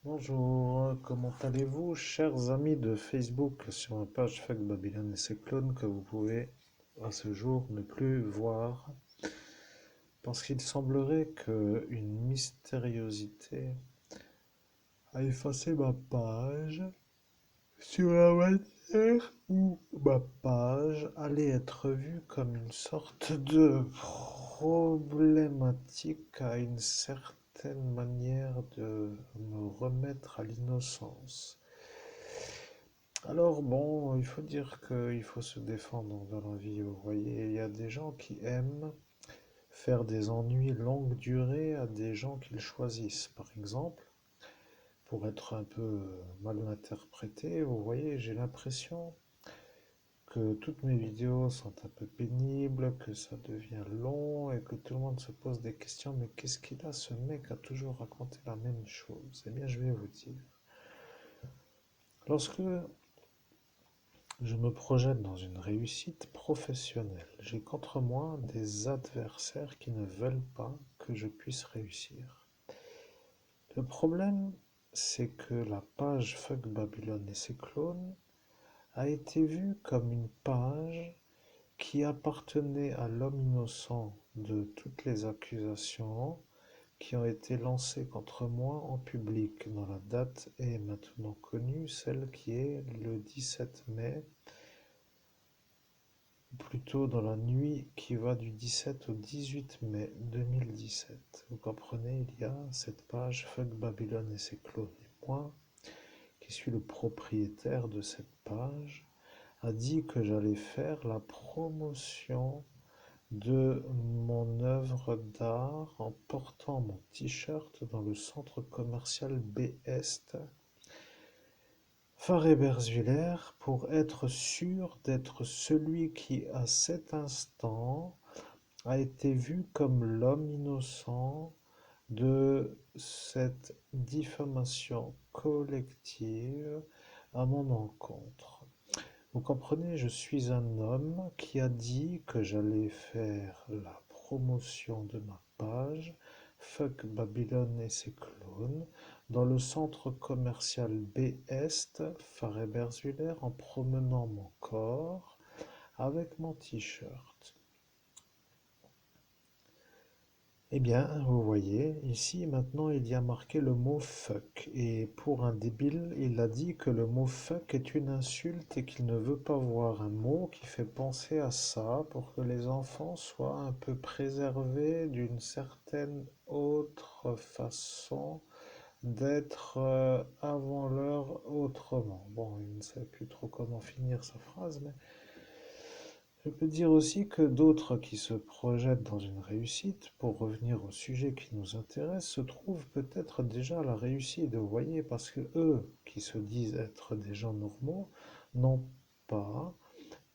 Bonjour, comment allez-vous, chers amis de Facebook, sur ma page Fuck Babylone et ses clones que vous pouvez à ce jour ne plus voir, parce qu'il semblerait que une mystériosité a effacé ma page sur la manière où ma page allait être vue comme une sorte de problématique à une certaine manière de me remettre à l'innocence. Alors bon, il faut dire qu'il faut se défendre dans la vie, vous voyez. Il y a des gens qui aiment faire des ennuis longue durée à des gens qu'ils choisissent. Par exemple, pour être un peu mal interprété, vous voyez, j'ai l'impression que toutes mes vidéos sont un peu pénibles, que ça devient long et que tout le monde se pose des questions. Mais qu'est-ce qu'il a, ce mec a toujours raconté la même chose? Eh bien, je vais vous dire. Lorsque je me projette dans une réussite professionnelle. J'ai contre moi des adversaires qui ne veulent pas que je puisse réussir. Le problème, c'est que la page Fuck Babylone et ses clones a été vue comme une page qui appartenait à l'homme innocent de toutes les accusations qui ont été lancées contre moi en public, dont la date est maintenant connue, celle qui est le 17 mai, plutôt dans la nuit qui va du 17 au 18 mai 2017. Vous comprenez, il y a cette page Fuck Babylone et ses clones. Et moi, qui suis le propriétaire de cette page, a dit que j'allais faire la promotion de mon œuvre d'art en portant mon t-shirt dans le centre commercial B-Est Faré-Bersviller pour être sûr d'être celui qui, à cet instant, a été vu comme l'homme innocent de cette diffamation collective à mon encontre. Vous comprenez, je suis un homme qui a dit que j'allais faire la promotion de ma page Fuck Babylone et ses clones dans le centre commercial B-Est, Faré-Bersviller, en promenant mon corps avec mon t-shirt. Eh bien, vous voyez, ici maintenant il y a marqué le mot fuck. Et pour un débile, il a dit que le mot fuck est une insulte et qu'il ne veut pas voir un mot qui fait penser à ça pour que les enfants soient un peu préservés d'une certaine autre façon d'être avant l'heure autrement. Bon, il ne sait plus trop comment finir sa phrase, mais je peux dire aussi que d'autres qui se projettent dans une réussite, pour revenir au sujet qui nous intéresse, se trouvent peut-être déjà à la réussite, vous voyez, parce que eux, qui se disent être des gens normaux, n'ont pas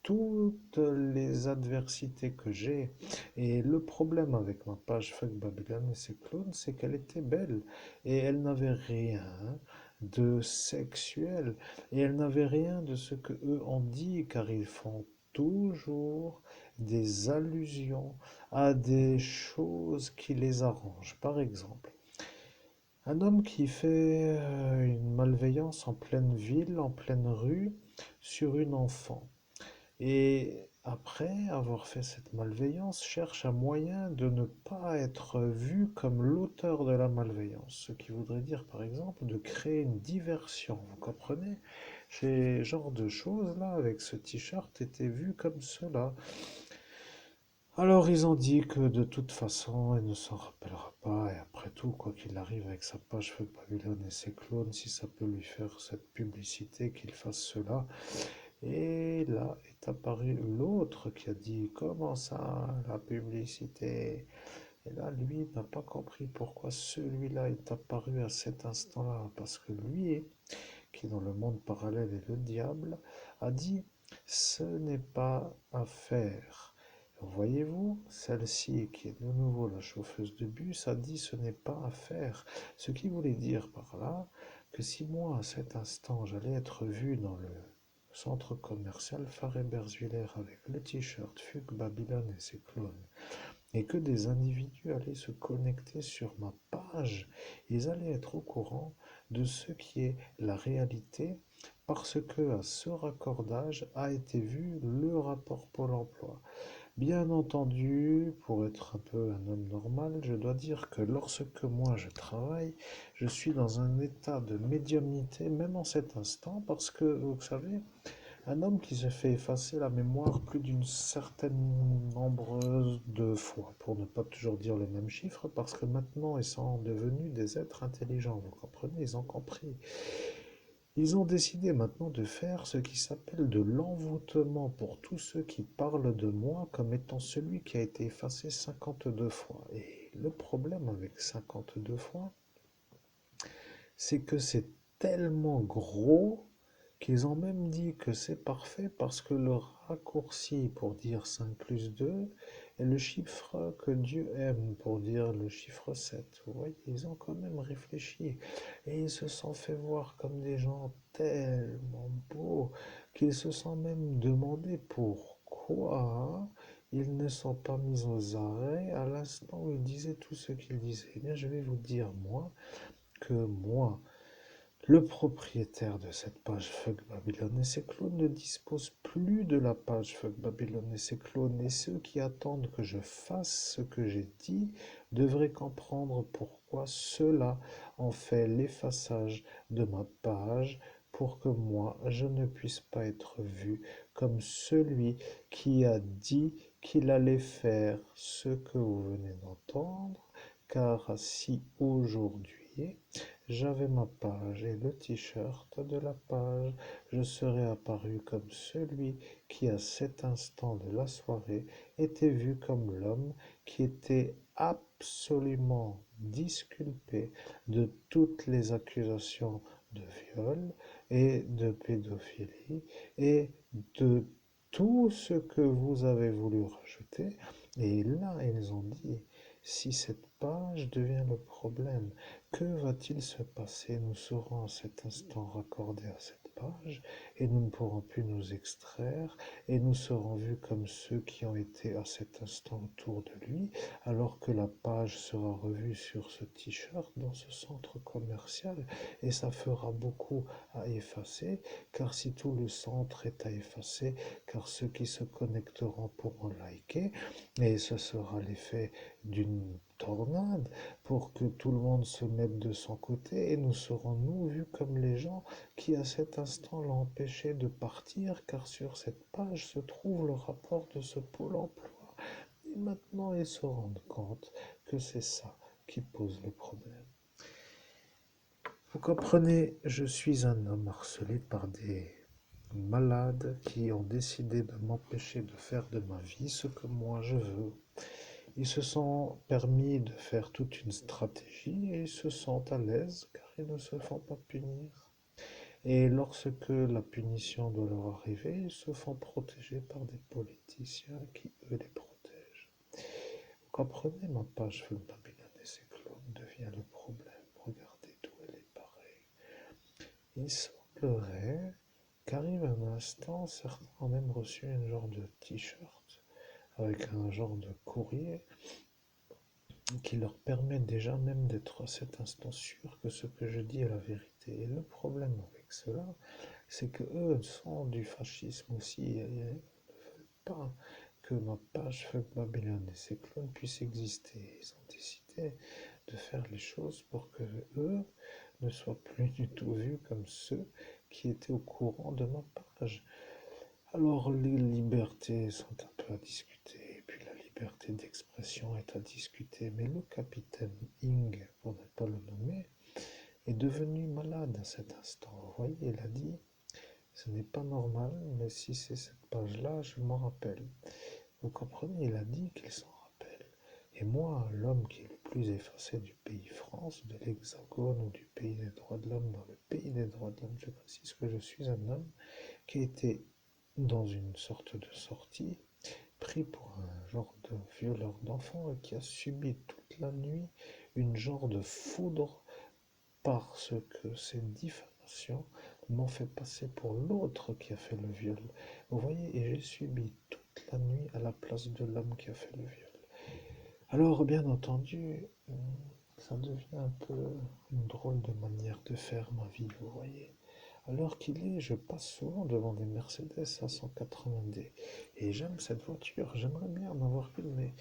toutes les adversités que j'ai. Et le problème avec ma page Fuck Babylon et ses clones, c'est qu'elle était belle et elle n'avait rien de sexuel et elle n'avait rien de ce que eux ont dit, car ils font toujours des allusions à des choses qui les arrangent. Par exemple, un homme qui fait une malveillance en pleine ville, en pleine rue, sur une enfant. Et après avoir fait cette malveillance, cherche un moyen de ne pas être vu comme l'auteur de la malveillance. Ce qui voudrait dire, par exemple, de créer une diversion. Vous comprenez? Ces genres de choses-là, avec ce t-shirt, étaient vues comme cela. Alors ils ont dit que de toute façon, elle ne s'en rappellera pas, et après tout, quoi qu'il arrive avec sa page Fuck Babylone et ses clones, si ça peut lui faire cette publicité, qu'il fasse cela. Et là est apparu l'autre qui a dit comment ça, la publicité? Et là, lui n'a pas compris pourquoi celui-là est apparu à cet instant-là. Parce que lui, qui est dans le monde parallèle et le diable, a dit ce n'est pas à faire. Voyez-vous, celle-ci, qui est de nouveau la chauffeuse de bus, a dit ce n'est pas à faire. Ce qui voulait dire par là que si moi, à cet instant, j'allais être vu dans le centre commercial Faré-Bersviller avec le t-shirt Fuck Babylone et ses clones, et que des individus allaient se connecter sur ma page, ils allaient être au courant de ce qui est la réalité parce que à ce raccordage a été vu le rapport Pôle emploi. Bien entendu, pour être un peu un homme normal, je dois dire que lorsque moi je travaille, je suis dans un état de médiumnité, même en cet instant, parce que, vous savez, un homme qui se fait effacer la mémoire plus d'une certaine nombre de fois, pour ne pas toujours dire le même chiffre, parce que maintenant ils sont devenus des êtres intelligents, vous comprenez, ils ont compris. Ils ont décidé maintenant de faire ce qui s'appelle de l'envoûtement pour tous ceux qui parlent de moi comme étant celui qui a été effacé 52 fois. Et le problème avec 52 fois, c'est que c'est tellement gros qu'ils ont même dit que c'est parfait parce que le raccourci pour dire 5 plus 2 est le chiffre que Dieu aime pour dire le chiffre 7. Vous voyez, ils ont quand même réfléchi et ils se sont fait voir comme des gens tellement beaux qu'ils se sont même demandé pourquoi ils ne sont pas mis aux arrêts à l'instant où ils disaient tout ce qu'ils disaient. Eh bien, je vais vous dire, moi, le propriétaire de cette page Fuck Babylon et ses clones ne dispose plus de la page Fuck Babylon et ses clones, et ceux qui attendent que je fasse ce que j'ai dit devraient comprendre pourquoi cela en fait l'effaçage de ma page pour que moi je ne puisse pas être vu comme celui qui a dit qu'il allait faire ce que vous venez d'entendre, car si aujourd'hui j'avais ma page et le t-shirt de la page, je serais apparu comme celui qui, à cet instant de la soirée, était vu comme l'homme qui était absolument disculpé de toutes les accusations de viol et de pédophilie et de tout ce que vous avez voulu rajouter. Et là, ils ont dit, si cette page devient le problème, que va-t-il se passer? Nous serons à cet instant raccordés à cette page et nous ne pourrons plus nous extraire et nous serons vus comme ceux qui ont été à cet instant autour de lui, alors que la page sera revue sur ce t-shirt dans ce centre commercial et ça fera beaucoup à effacer, car si tout le centre est à effacer, car ceux qui se connecteront pourront liker et ce sera l'effet d'une tornade pour que tout le monde se mette de son côté et nous serons nous vus comme les gens qui à cet instant l'ont empêché de partir car sur cette page se trouve le rapport de ce pôle emploi. Et maintenant ils se rendent compte que c'est ça qui pose le problème. Vous comprenez, je suis un homme harcelé par des malades qui ont décidé de m'empêcher de faire de ma vie ce que moi je veux. Ils se sont permis de faire toute une stratégie et ils se sentent à l'aise car ils ne se font pas punir. Et lorsque la punition doit leur arriver, ils se font protéger par des politiciens qui, eux, les protègent. Vous comprenez, ma page Full Babylone et ses clones devient le problème. Regardez d'où elle est pareille. Il semblerait qu'arrive un instant, certains ont même reçu un genre de t-shirt avec un genre de courrier qui leur permet déjà même d'être à cet instant sûr que ce que je dis est la vérité. Et le problème avec cela, c'est que eux sont du fascisme aussi. Et ils ne veulent pas que ma page Fuck Babylon et ses clones puissent exister. Ils ont décidé de faire les choses pour que eux ne soient plus du tout vus comme ceux qui étaient au courant de ma page. Alors les libertés sont un peu à discuter, et puis la liberté d'expression est à discuter, mais le capitaine Ing, pour ne pas le nommer, est devenu malade à cet instant. Vous voyez, il a dit, ce n'est pas normal, mais si c'est cette page-là, je m'en rappelle. Vous comprenez, il a dit qu'il s'en rappelle. Et moi, l'homme qui est le plus effacé du pays France, de l'Hexagone ou du pays des droits de l'homme, dans le pays des droits de l'homme, je précise que je suis un homme qui a été dans une sorte de sortie, pris pour un genre de violeur d'enfants et qui a subi toute la nuit une genre de foudre parce que ces diffamations m'ont fait passer pour l'autre qui a fait le viol. Vous voyez, et j'ai subi toute la nuit à la place de l'homme qui a fait le viol. Alors, bien entendu, ça devient un peu une drôle de manière de faire ma vie, vous voyez. À l'heure qu'il est, je passe souvent devant des Mercedes à 180D. Et j'aime cette voiture, j'aimerais bien en avoir une, mais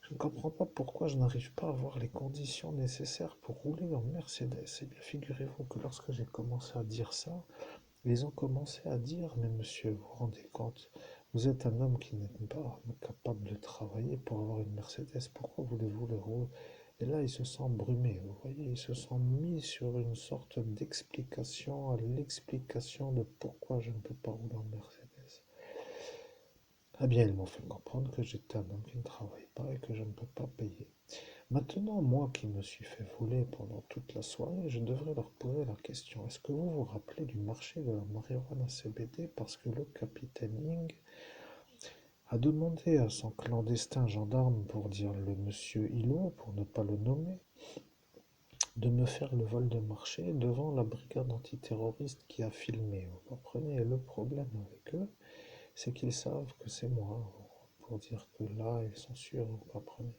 je ne comprends pas pourquoi je n'arrive pas à avoir les conditions nécessaires pour rouler en Mercedes. Eh bien, figurez-vous que lorsque j'ai commencé à dire ça, ils ont commencé à dire, mais monsieur, vous vous rendez compte, vous êtes un homme qui n'est pas capable de travailler pour avoir une Mercedes, pourquoi voulez-vous le rouler? Et là, ils se sont brumés, vous voyez, ils se sont mis sur une sorte d'explication à l'explication de pourquoi je ne peux pas rouler en Mercedes. Eh bien, ils m'ont fait comprendre que j'étais un homme qui ne travaille pas et que je ne peux pas payer. Maintenant, moi qui me suis fait voler pendant toute la soirée, je devrais leur poser la question. Est-ce que vous vous rappelez du marché de la marijuana CBD parce que le capitaine Ying a demandé à son clandestin gendarme, pour dire le monsieur Hulot, pour ne pas le nommer, de me faire le vol de marché devant la brigade antiterroriste qui a filmé. Vous comprenez? Et le problème avec eux, c'est qu'ils savent que c'est moi, pour dire que là, ils sont sûrs, vous comprenez?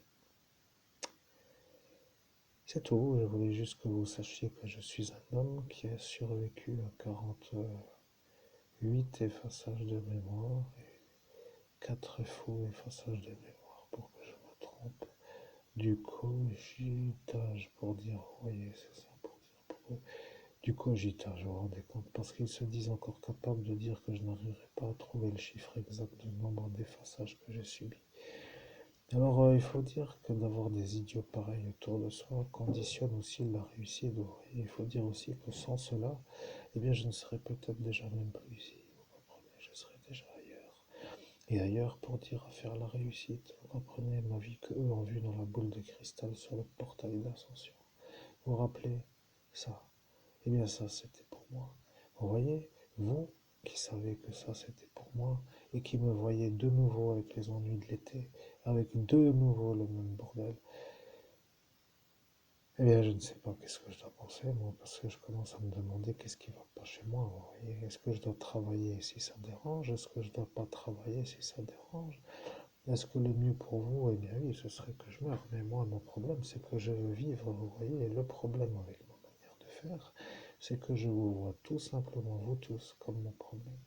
C'est tout, je voulais juste que vous sachiez que je suis un homme qui a survécu à 48 effaçages de mémoire et 4 faux effaçages de mémoire pour que je me trompe. Du cogitage pour dire, vous voyez, c'est ça pour dire du cogitage, vous vous rendez compte, parce qu'ils se disent encore capables de dire que je n'arriverai pas à trouver le chiffre exact du nombre d'effaçages que j'ai subis. Alors, il faut dire que d'avoir des idiots pareils autour de soi conditionne aussi la réussite. Vous voyez. Il faut dire aussi que sans cela, eh bien, je ne serais peut-être déjà même plus ici. Vous comprenez, je serais déjà ailleurs. Et ailleurs pour dire à faire la réussite. Vous comprenez ma vie que eux ont vue dans la boule de cristal sur le portail d'ascension. Vous vous rappelez ça? Eh bien, ça, c'était pour moi. Vous voyez, vous qui savez que ça, c'était pour moi, et qui me voyez de nouveau avec les ennuis de l'été, avec de nouveau le même bordel, eh bien, je ne sais pas qu'est-ce que je dois penser, moi, parce que je commence à me demander qu'est-ce qui va pas chez moi, vous voyez. Est-ce que je dois travailler si ça dérange? Est-ce que je dois pas travailler si ça dérange? Est-ce que le mieux pour vous, eh bien oui, ce serait que je meure. Mais moi, mon problème, c'est que je veux vivre, vous voyez. Et le problème avec ma manière de faire, c'est que je vous vois tout simplement, vous tous, comme mon problème.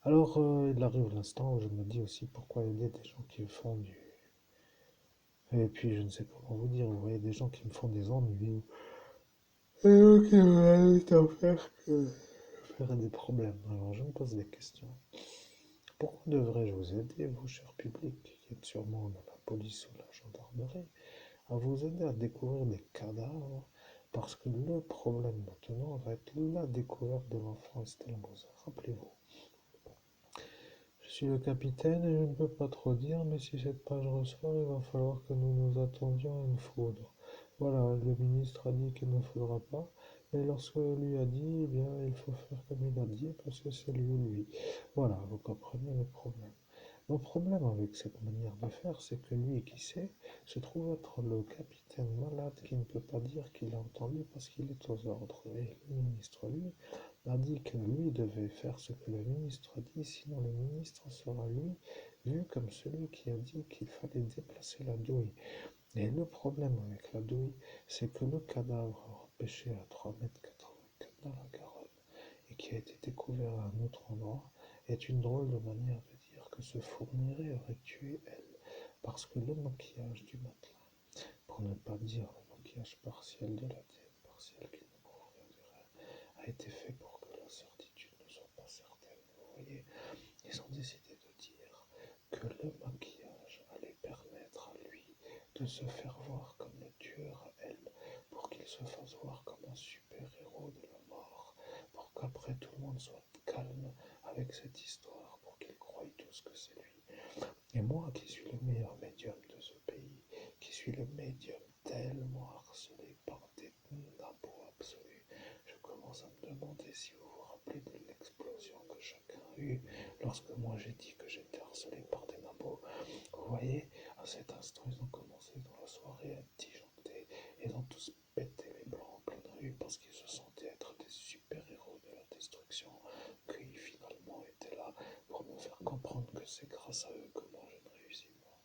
Alors, il arrive l'instant où je me dis aussi pourquoi aider des gens qui font du... Et puis, je ne sais comment vous dire, vous voyez, des gens qui me font des ennuis. Et donc, il va en faire que faire des problèmes. Alors, je me pose des questions. Pourquoi devrais-je vous aider, vous, cher public, qui êtes sûrement dans la police ou la gendarmerie, à vous aider à découvrir des cadavres? Parce que le problème maintenant va être la découverte de l'enfant Estelle Moser. Rappelez-vous. Je suis le capitaine et je ne peux pas trop dire, mais si cette page ressort, il va falloir que nous nous attendions à une foudre. Voilà, le ministre a dit qu'il ne faudra pas, et lorsque lui a dit, eh bien, il faut faire comme il a dit, parce que c'est lui. Voilà, vous comprenez le problème. Mon problème avec cette manière de faire, c'est que lui qui sait se trouve être le capitaine malade qui ne peut pas dire qu'il a entendu parce qu'il est aux ordres. Et le ministre, lui, a dit que lui devait faire ce que le ministre a dit, sinon le ministre sera, lui, vu comme celui qui a dit qu'il fallait déplacer la douille. Et le problème avec la douille, c'est que le cadavre repêché à 3,84 m dans la Garonne et qui a été découvert à un autre endroit est une drôle de manière de dire que ce fournirait aurait tué elle, parce que le maquillage du matelas, pour ne pas dire le maquillage partiel de la tête, partiel qui ne couvre rien du reste, a été fait pour que la certitude ne soit pas certaine. Vous voyez, ils ont décidé de dire que le maquillage allait permettre à lui de se faire voir comme le tueur à elle, pour qu'il se fasse voir comme un super-héros de la mort, pour qu'après tout le monde soit calme avec cette histoire, pour qu'ils croient tous que c'est lui. Et moi, qui suis le meilleur médium de ce pays, qui suis le médium tellement harcelé par des nabos absolus, je commence à me demander si vous vous rappelez de l'explosion que chacun a eue lorsque moi j'ai dit que j'étais harcelé par des nabos. Vous voyez, à cet instant, ils ont commencé dans la soirée à disjoncter. Ils ont tous pété les blancs en pleine rue parce qu'ils se sentaient être des super-héros de la destruction, qui finalement étaient là pour nous faire comprendre que c'est grâce à eux que moi je ne réussis pas.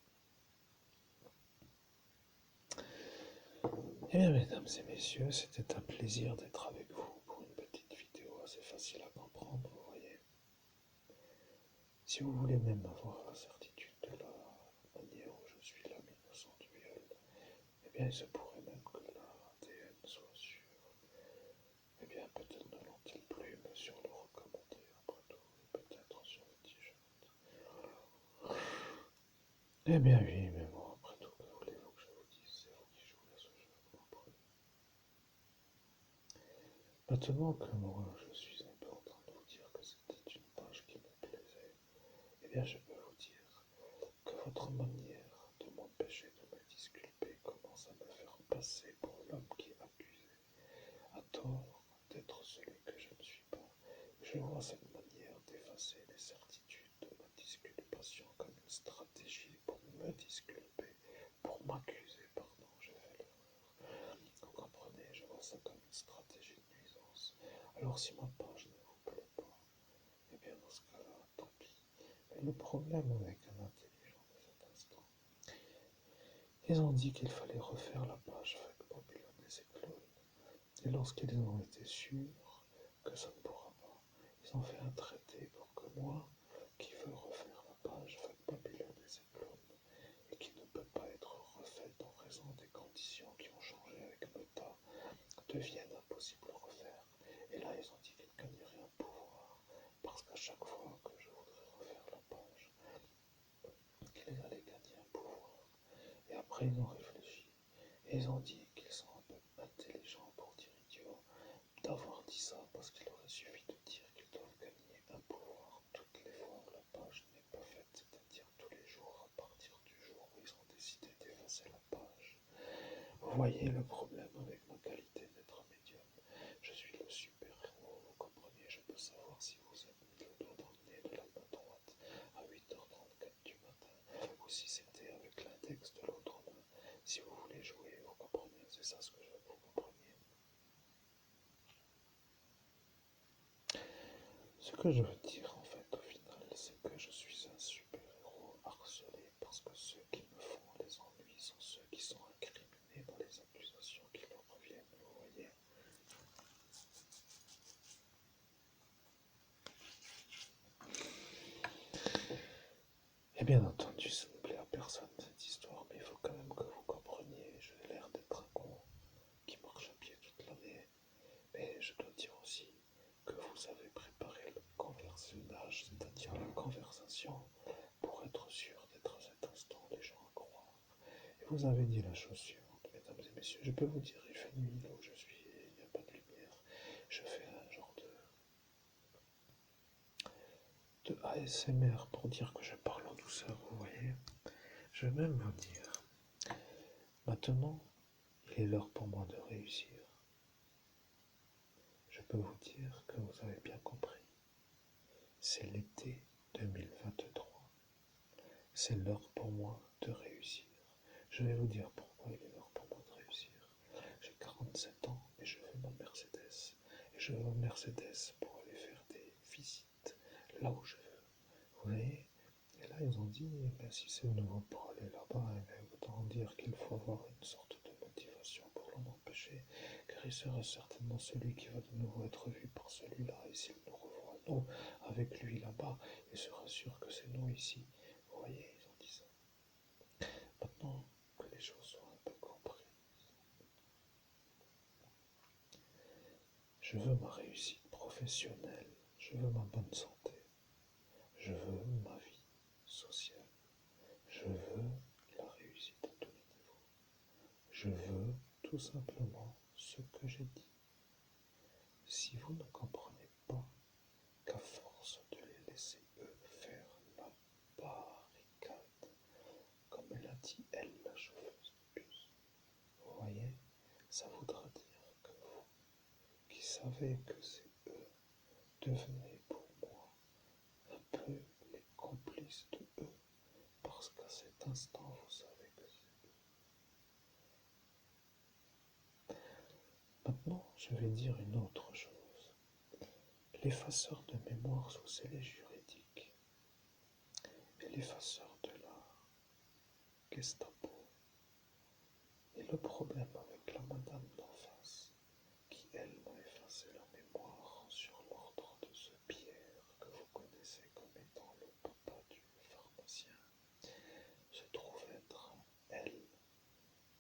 Eh bien, mesdames et messieurs, c'était un plaisir d'être avec vous pour une petite vidéo assez facile à comprendre, vous voyez. Si vous voulez même avoir la certitude de la manière où je suis l'homme innocent du viol, eh bien, il se pourrait même que l'ADN soit sur, eh bien, peut-être ne l'ont-ils plus, mais sur le recommandé, après tout, et peut-être sur le t-shirt. Eh bien, oui, mais bon, après tout, que voulez-vous que je vous dise? C'est vous qui jouez à ce jeu, vous comprenez. Maintenant que moi, je suis un peu en train de vous dire que c'était une page qui me plaisait, eh bien, je peux vous dire que votre manière de m'empêcher de me disculper commence à me faire passer pour l'homme qui est accusé, à tort, d'être celui que je ne suis pas. Je vois cette manière d'effacer les certitudes de ma disculpation comme une stratégie pour me disculper, pour m'accuser, pardon, j'ai fait l'erreur. Vous comprenez, je vois ça comme une stratégie de nuisance. Alors si ma page ne vous plaît pas, eh bien dans ce cas-là, tant pis. Mais le problème avec un intelligent de cet instant, ils ont dit qu'il fallait refaire la page avec Babylone et ses clones. Et lorsqu'ils ont été sûrs que ça ne pourra pas, ils ont fait un traité pour que moi, qui veux refaire la page avec Babylone et ses clones, et qui ne peut pas être refaite en raison des conditions qui ont changé avec Nota, devienne impossible à refaire. Et là, ils ont dit qu'ils gagneraient un pouvoir, parce qu'à chaque fois que je voudrais refaire la page, qu'ils allaient gagner un pouvoir. Et après, ils ont réfléchi, et ils ont dit qu'ils sont un peu intelligents pour dire idiot d'avoir dit ça, parce qu'il aurait suffi de dire qu'ils doivent gagner un pouvoir toutes les fois où la page n'est pas faite, c'est-à-dire tous les jours à partir du jour où ils ont décidé d'effacer la page. Vous voyez le problème avec ma qualité d'être médium. Je suis le super-héros, vous comprenez, je peux savoir si vous êtes mis le doigt dans le nez de la main droite à 8h34 du matin, ou si c'était avec l'index de l'autre main. Si vous voulez jouer, vous comprenez, c'est ça ce que je veux que vous compreniez. Ce que je veux dire en fait au final, c'est que je suis un super-héros harcelé parce que ceux qui me font les ennuis sont ceux qui sont incriminés dans les accusations qui leur reviennent, vous voyez. Et bien entendu, ça ne plaît à personne cette histoire, mais il faut quand même que vous compreniez, j'ai l'air d'être un con qui marche à pied toute l'année, mais je dois dire aussi que vous avez préparé le conversionnage, c'est-à-dire la conversation, pour être sûr d'être à cet instant les gens à croire. Et vous avez dit la chose suivante, mesdames et messieurs, je peux vous dire, il fait nuit là où je suis, il n'y a pas de lumière, je fais un genre de ASMR pour dire que je parle en douceur, vous voyez. Je vais même vous dire, maintenant, il est l'heure pour moi de réussir. Je peux vous dire que vous avez bien compris. C'est l'été 2023. C'est l'heure pour moi de réussir. Je vais vous dire pourquoi il est l'heure pour moi de réussir. J'ai 47 ans et je veux ma Mercedes. Et je veux ma Mercedes pour aller faire des visites là où je veux. Vous voyez? Et là, ils ont dit, eh bien, si c'est nouveau pour aller là-bas, eh bien, autant dire qu'il faut avoir une sorte de motivation pour l'en empêcher, car il sera certainement celui qui va de nouveau être vu par celui-là, et s'il nous revoit, nous, avec lui là-bas, il sera sûr que c'est nous ici. Vous voyez, ils ont dit ça. Maintenant que les choses sont un peu comprises, je veux ma réussite professionnelle, je veux ma bonne santé, je veux ma vie sociale, je veux la réussite à tous les niveaux. Je veux tout simplement ce que j'ai dit. Si vous ne comprenez pas qu'à force de les laisser eux faire la barricade, comme l'a dit elle, la chauffeuse de bus, vous voyez, ça voudra dire que vous, qui savez que c'est eux, devenez pour moi un peu les complices de eux, parce qu'à cet instant, vous savez que c'est eux. Maintenant, je vais dire une autre chose. L'effaceur de mémoire sous scellé juridique et l'effaceur de la Gestapo Et le problème avec la madame d'en face, qui elle m'a effacé la mémoire sur l'ordre de ce Pierre que vous connaissez comme étant le papa du pharmacien, se trouve être elle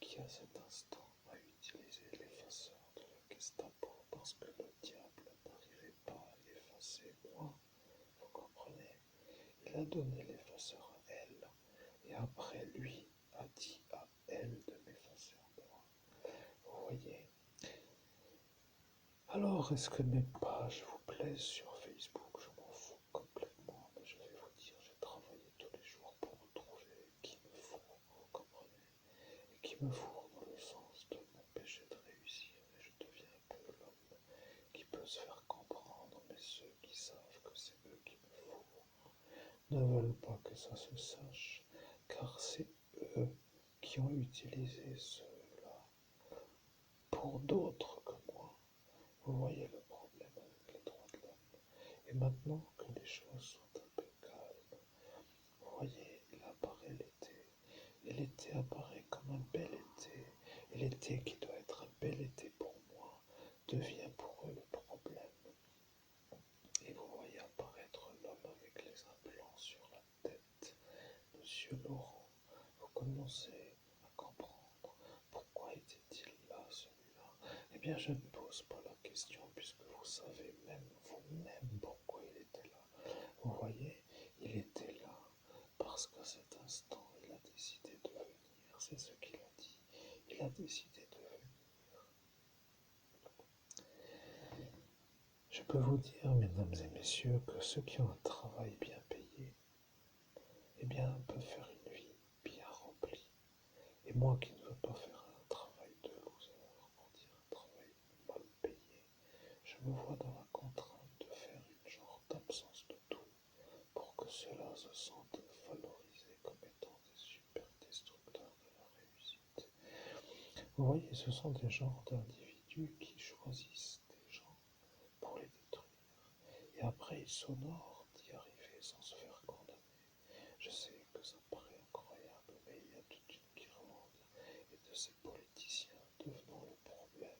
qui à cet instant a utilisé l'effaceur de la Gestapo parce que le diable n'arrivait pas à l'effacer moi, vous comprenez? Il a donné l'effaceur à elle et après lui a dit à elle de m'effacer moi. Vous voyez? Alors, est-ce que mes pages vous plaisent sur Facebook? Je m'en fous complètement, mais je vais vous dire, j'ai travaillé tous les jours pour retrouver qui me fourre, vous comprenez? Et qui me fourre dans le sens de m'empêcher de réussir, et je deviens un peu l'homme qui peut se faire comprendre, mais ceux qui savent que c'est eux qui me fourrent ne veulent pas que ça se sache, car c'est eux qui ont utilisé cela pour d'autres que moi. Vous voyez le problème avec les droits de l'homme. Et maintenant que les choses sont un peu calmes, vous voyez, il apparaît l'été. Et l'été apparaît comme un bel été. Et l'été qui doit être un bel été pour moi devient pour eux le problème. Et vous voyez apparaître l'homme avec les implants sur la tête. Monsieur Laurent, vous commencez à comprendre pourquoi était-il là, celui-là. Eh bien, je ne pose pas la question puisque vous savez même vous-même pourquoi il était là. Vous voyez, il était là parce qu'à cet instant, il a décidé de venir. C'est ce qu'il a dit. Il a décidé de venir. Je peux vous dire, mesdames et messieurs, que ceux qui ont un travail bien payé, eh bien, peuvent faire une vie bien remplie. Et moi qui ne veux pas faire un travail de loser, pour dire un travail mal payé, je me vois dans la contrainte de faire une genre d'absence de tout pour que ceux-là se sentent valorisés comme étant des super destructeurs de la réussite. Vous voyez, ce sont des genres d'individus qui choisissent des gens pour les détruire. Et après, ils s'honorent d'y arriver sans se faire condamner. Je sais que ça paraît incroyable, mais il y a toute une guirlande et de ces politiciens devenant le problème,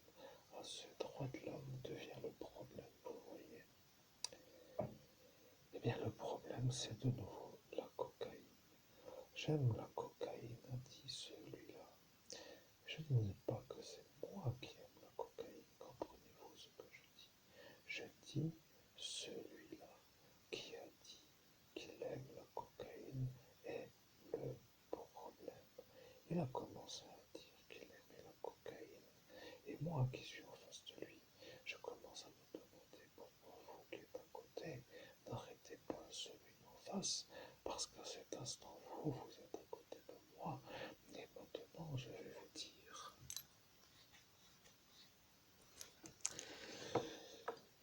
à ce droit de l'homme devient le problème, vous voyez. Eh bien, le problème, c'est de nouveau la cocaïne. J'aime la cocaïne, a dit celui-là. Je ne dis pas que c'est moi qui aime la cocaïne, comprenez-vous ce que je dis? Je dis celui-là qui a dit qu'il aime la cocaïne est le problème. Il a commencé à dire qu'il aimait la cocaïne. Et moi qui suis en face de lui, je commence à me demander pourquoi vous qui êtes à côté n'arrêtez pas celui d'en face, parce qu'à cet instant, vous êtes à côté de moi. Et maintenant, je vais vous dire,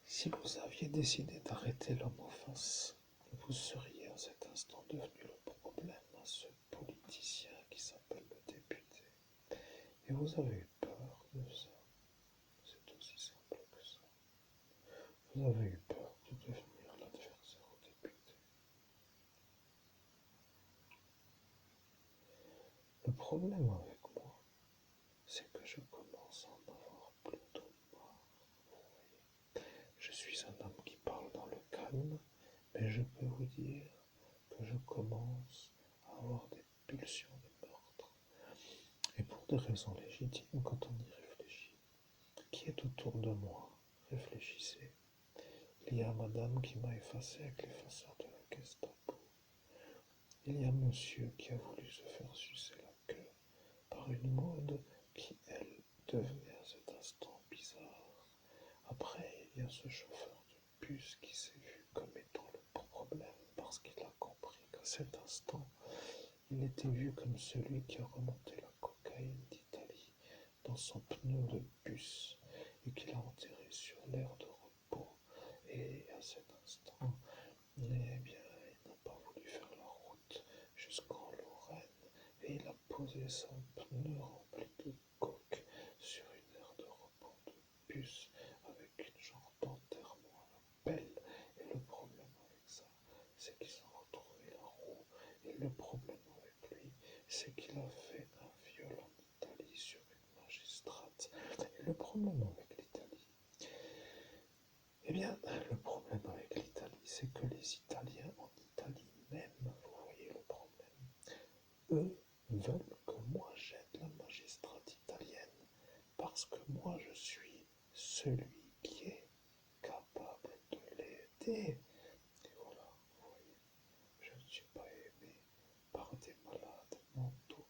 si vous aviez décidé d'arrêter l'homme en face, vous seriez à cet instant devenu le problème à ce politicien qui s'appelle le député. Et vous avez eu peur de ça. C'est aussi simple que ça. Vous avez eu peur de devenir l'adversaire au député. Le problème avec moi, c'est que je commence à en avoir plutôt marre. Vous voyez, je suis un homme qui parle dans le calme, mais je peux vous dire que je commence à avoir des pulsions de meurtre. Et pour des raisons légitimes quand on y réfléchit. Qui est autour de moi? Réfléchissez. Il y a madame qui m'a effacé avec l'effaceur de la Gestapo. Il y a monsieur qui a voulu se faire sucer la queue par une mode qui, elle, devenait à cet instant bizarre. Après, il y a ce chauffeur de bus qui s'est vu comme étant le problème parce qu'il a compris qu'à cet instant, il était vu comme celui qui a remonté la cocaïne d'Italie dans son pneu de bus et qu'il a enterré sur l'aire de repos. Et à cet instant, eh bien, il n'a pas voulu faire la route jusqu'en Lorraine et il a posé son pneu rempli de coke sur une aire de repos de bus avec une genre d'enterrement à la pelle. Et le problème avec ça, c'est qu'ils ont retrouvé la roue. Et le problème avec lui, c'est qu'il a fait un viol en Italie sur le problème avec l'Italie, eh bien, le problème avec l'Italie, c'est que les Italiens en Italie même, vous voyez le problème, eux veulent que moi j'aide la magistrate italienne parce que moi je suis celui qui est capable de l'aider. Et voilà, vous voyez, je ne suis pas aimé par des malades mentaux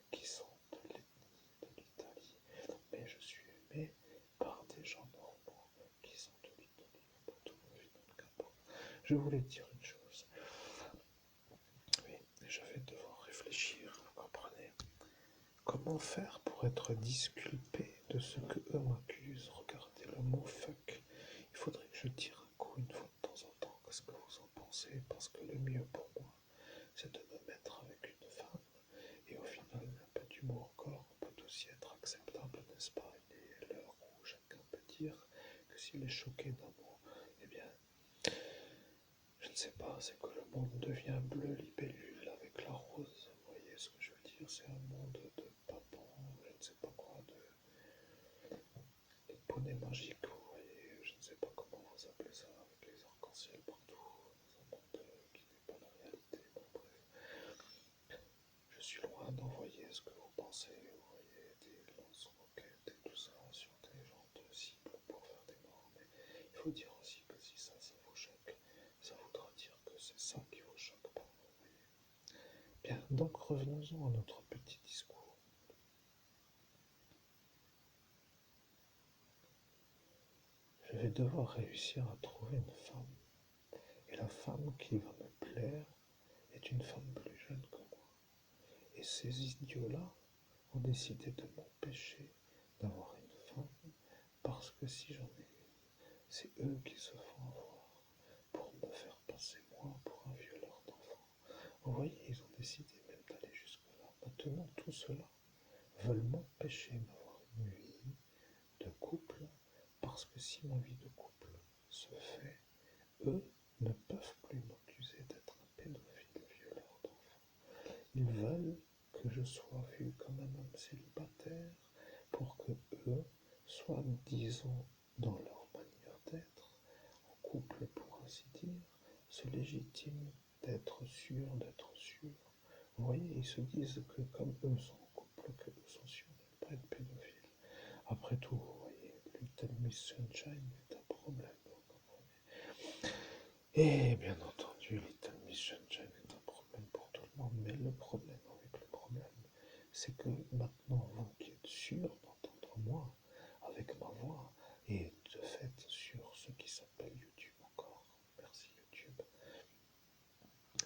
qui sont de l'ethnie de l'Italie, mais je suis aimé par des gens normaux qui sont de l'Italie. Je voulais dire une chose. Oui, je vais devoir réfléchir, vous comprenez. Comment faire pour être disculpé de ce que eux m'accusent? Regardez le mot fuck. Il faudrait que je tire un coup une fois de temps en temps. Qu'est-ce que vous en pensez? Parce que le mieux pour moi, c'est de me mettre avec une femme. Et au final, un peu d'humour encore peut aussi être acceptable, n'est-ce pas? Il est l'heure où chacun peut dire que s'il est choqué d'un mot, eh bien, je ne sais pas, c'est que le monde devient bleu libellule avec la rose. Vous voyez ce que je veux dire? C'est un monde de papons, je ne sais pas quoi, de poneys magiques, vous voyez. Je ne sais pas comment vous appelez ça, avec les arcs-en-ciel partout, dans un monde qui n'est pas la réalité. Bon, bref. Je suis loin d'envoyer ce que vous pensez, vous voyez, des lance-roquettes et tout ça sur des gens de cible pour faire des morts. Mais il faut dire aussi que si ça vous choque, ça voudra dire que c'est ça qui vous choque pas, vous voyez. Bien, donc revenons-en à notre petit discours. Je vais devoir réussir à trouver une femme. Et la femme qui va me plaire est une femme plus jeune que moi. Et ces idiots-là ont décidé de m'empêcher d'avoir une femme parce que si j'en ai une, c'est eux qui se font avoir pour me faire passer moi pour un violeur d'enfants. Vous voyez, ils ont décidé même d'aller jusque-là. Maintenant, tout cela veulent m'empêcher d'avoir une vie de couple parce que si ma vie de couple se fait, eux ne peuvent plus m'accuser d'être un pédophile violeur d'enfants. Ils veulent que je sois vu comme un homme célibataire pour que eux soient, disons, dans leur manière d'être, en couple pour ainsi dire, se légitiment d'être sûrs d'être sûrs. Vous voyez, ils se disent que comme eux sont en couple, que eux sont sûrs de ne pas être pédophiles. Après tout, vous voyez, Little Miss Sunshine est un problème, vous comprenez. Et bien entendu, Little Miss Sunshine est un problème pour tout le monde, mais le problème avec le problème, c'est que maintenant, vous qui êtes sûr d'entendre moi, avec ma voix, et de fait sur ce qui s'appelle YouTube encore, merci YouTube,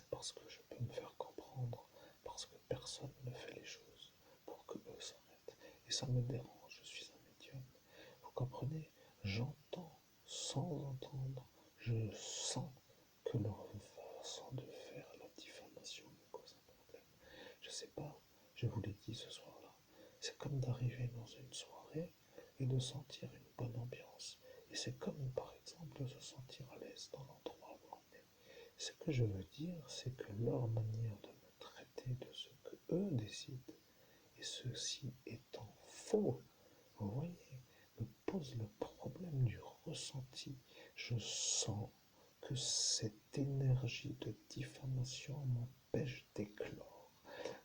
parce que je peux me faire comprendre, parce que personne ne fait les choses pour que eux s'arrêtent. Et ça me dérange, je suis un médium. Vous comprenez? J'entends sans entendre, je sens que leur façon de faire la diffamation me cause un problème. Je sais pas, je vous l'ai dit ce soir-là, c'est comme d'arriver dans une soirée et de sentir une bonne ambiance. Et c'est comme par exemple de se sentir à l'aise dans l'endroit où on est. Ce que je veux dire, c'est que leur manière de me traiter de ce que eux décident, et ceci étant faux, vous voyez, me pose le problème du ressenti. Je sens que cette énergie de diffamation m'empêche d'éclore.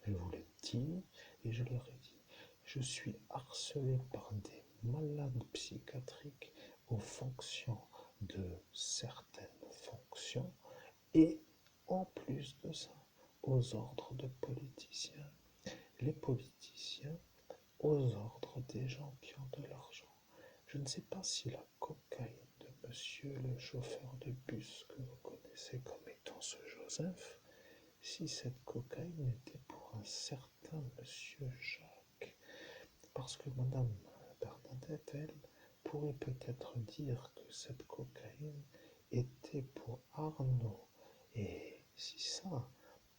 Je vous l'ai dit et je leur ai dit. Je suis harcelé par des malades psychiatriques aux fonctions de certaines fonctions et en plus de ça, aux ordres de politiciens. Les politiciens aux ordres des gens qui ont de l'argent. Je ne sais pas si la cocaïne de monsieur le chauffeur de bus que vous connaissez comme étant ce Joseph, si cette cocaïne était pour un certain monsieur Jacques. Parce que madame Bernadette, elle, pourrait peut-être dire que cette cocaïne était pour Arnaud. Et si ça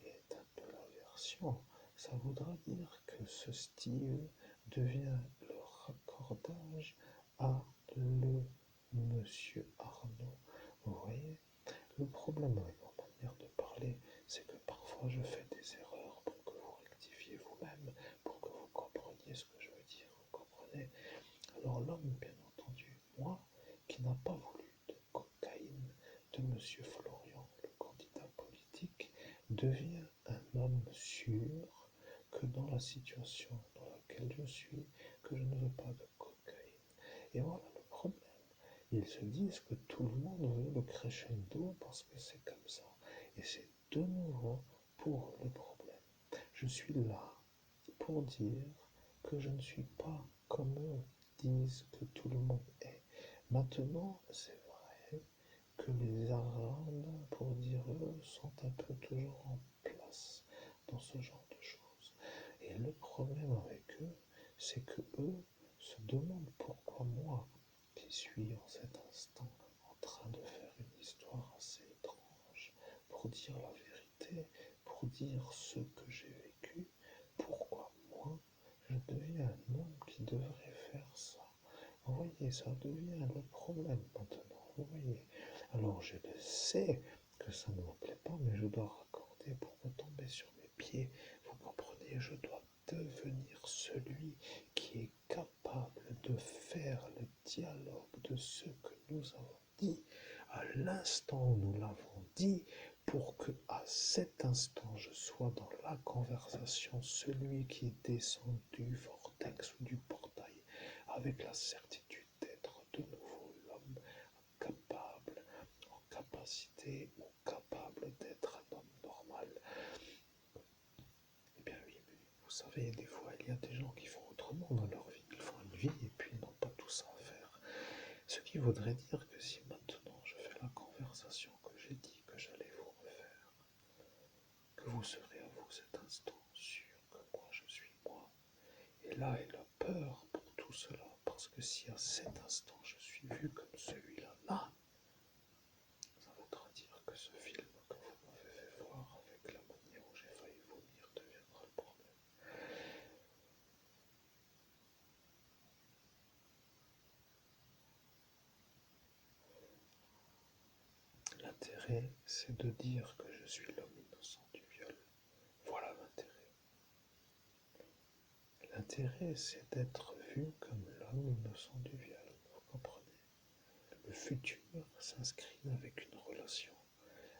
est un peu la version, ça voudra dire que ce Steve devient le raccordage à le monsieur Arnaud. Vous voyez, le problème avec ma manière de parler, c'est que parfois je fais des erreurs pour que vous rectifiez vous-même, pour que vous compreniez ce que je veux dire, vous comprenez? Alors là, l'homme, bien entendu, moi, qui n'a pas voulu de cocaïne de monsieur Florian, le candidat politique, devient un homme sûr que dans la situation dans laquelle je suis, que je ne veux pas de cocaïne. Et voilà le problème. Ils se disent que tout le monde veut le crescendo parce que c'est comme ça. Et c'est de nouveau pour le problème. Je suis là pour dire que je ne suis pas comme eux disent que tout le monde est. Maintenant, c'est vrai que les Arabes, pour dire eux, sont un peu toujours en place dans ce genre de choses. Et le problème avec eux, c'est que eux se demandent pourquoi moi, qui suis en cet instant en train de faire une histoire assez étrange, pour dire la vérité, pour dire ce que j'ai vécu, pourquoi moi, je deviens un homme qui devrait faire ça. Vous voyez, ça devient le problème maintenant, vous voyez. Alors je le sais que ça ne vous plaît pas, mais je dois raccorder pour retomber sur mes pieds. Vous comprenez, je dois devenir celui qui est capable de faire le dialogue de ce que nous avons dit à l'instant où nous l'avons dit, pour que à cet instant je sois dans la conversation celui qui descend du vortex ou du portail avec la certitude d'être de nouveau l'homme capable, en capacité ou capable d'être un homme normal. Eh bien oui, mais vous savez, des fois il y a des gens qui font autrement dans leur vie, ils font une vie et puis ils n'ont pas tout ça à faire. Ce qui voudrait dire que si maintenant je fais la conversation que j'ai dit que j'allais vous refaire, que vous serez à vous cet instant sûr que moi je suis moi. Et là est la peur pour tout cela, parce que si à cet instant je suis vu comme celui-là, là, ça voudra dire que ce film que vous m'avez fait voir avec la manière où j'ai failli vomir deviendra le problème. L'intérêt, c'est de dire que je suis l'homme innocent du viol. Voilà l'intérêt. L'intérêt, c'est d'être vu comme l'homme innocent du viol. Vous comprenez? Le futur s'inscrit avec une relation.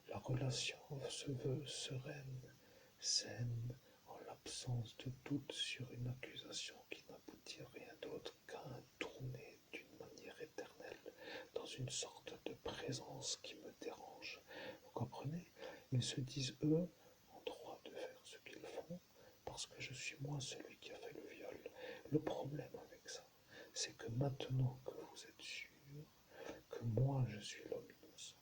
La relation se veut sereine, saine, en l'absence de doute sur une accusation qui n'aboutit à rien d'autre qu'à un tourné d'une manière éternelle, dans une sorte de présence qui me dérange. Vous comprenez? Ils se disent, eux, en droit de faire ce qu'ils font, parce que je suis moi celui qui a fait le viol. Le problème avec ça, c'est que maintenant que vous êtes sûr que moi je suis l'homme innocent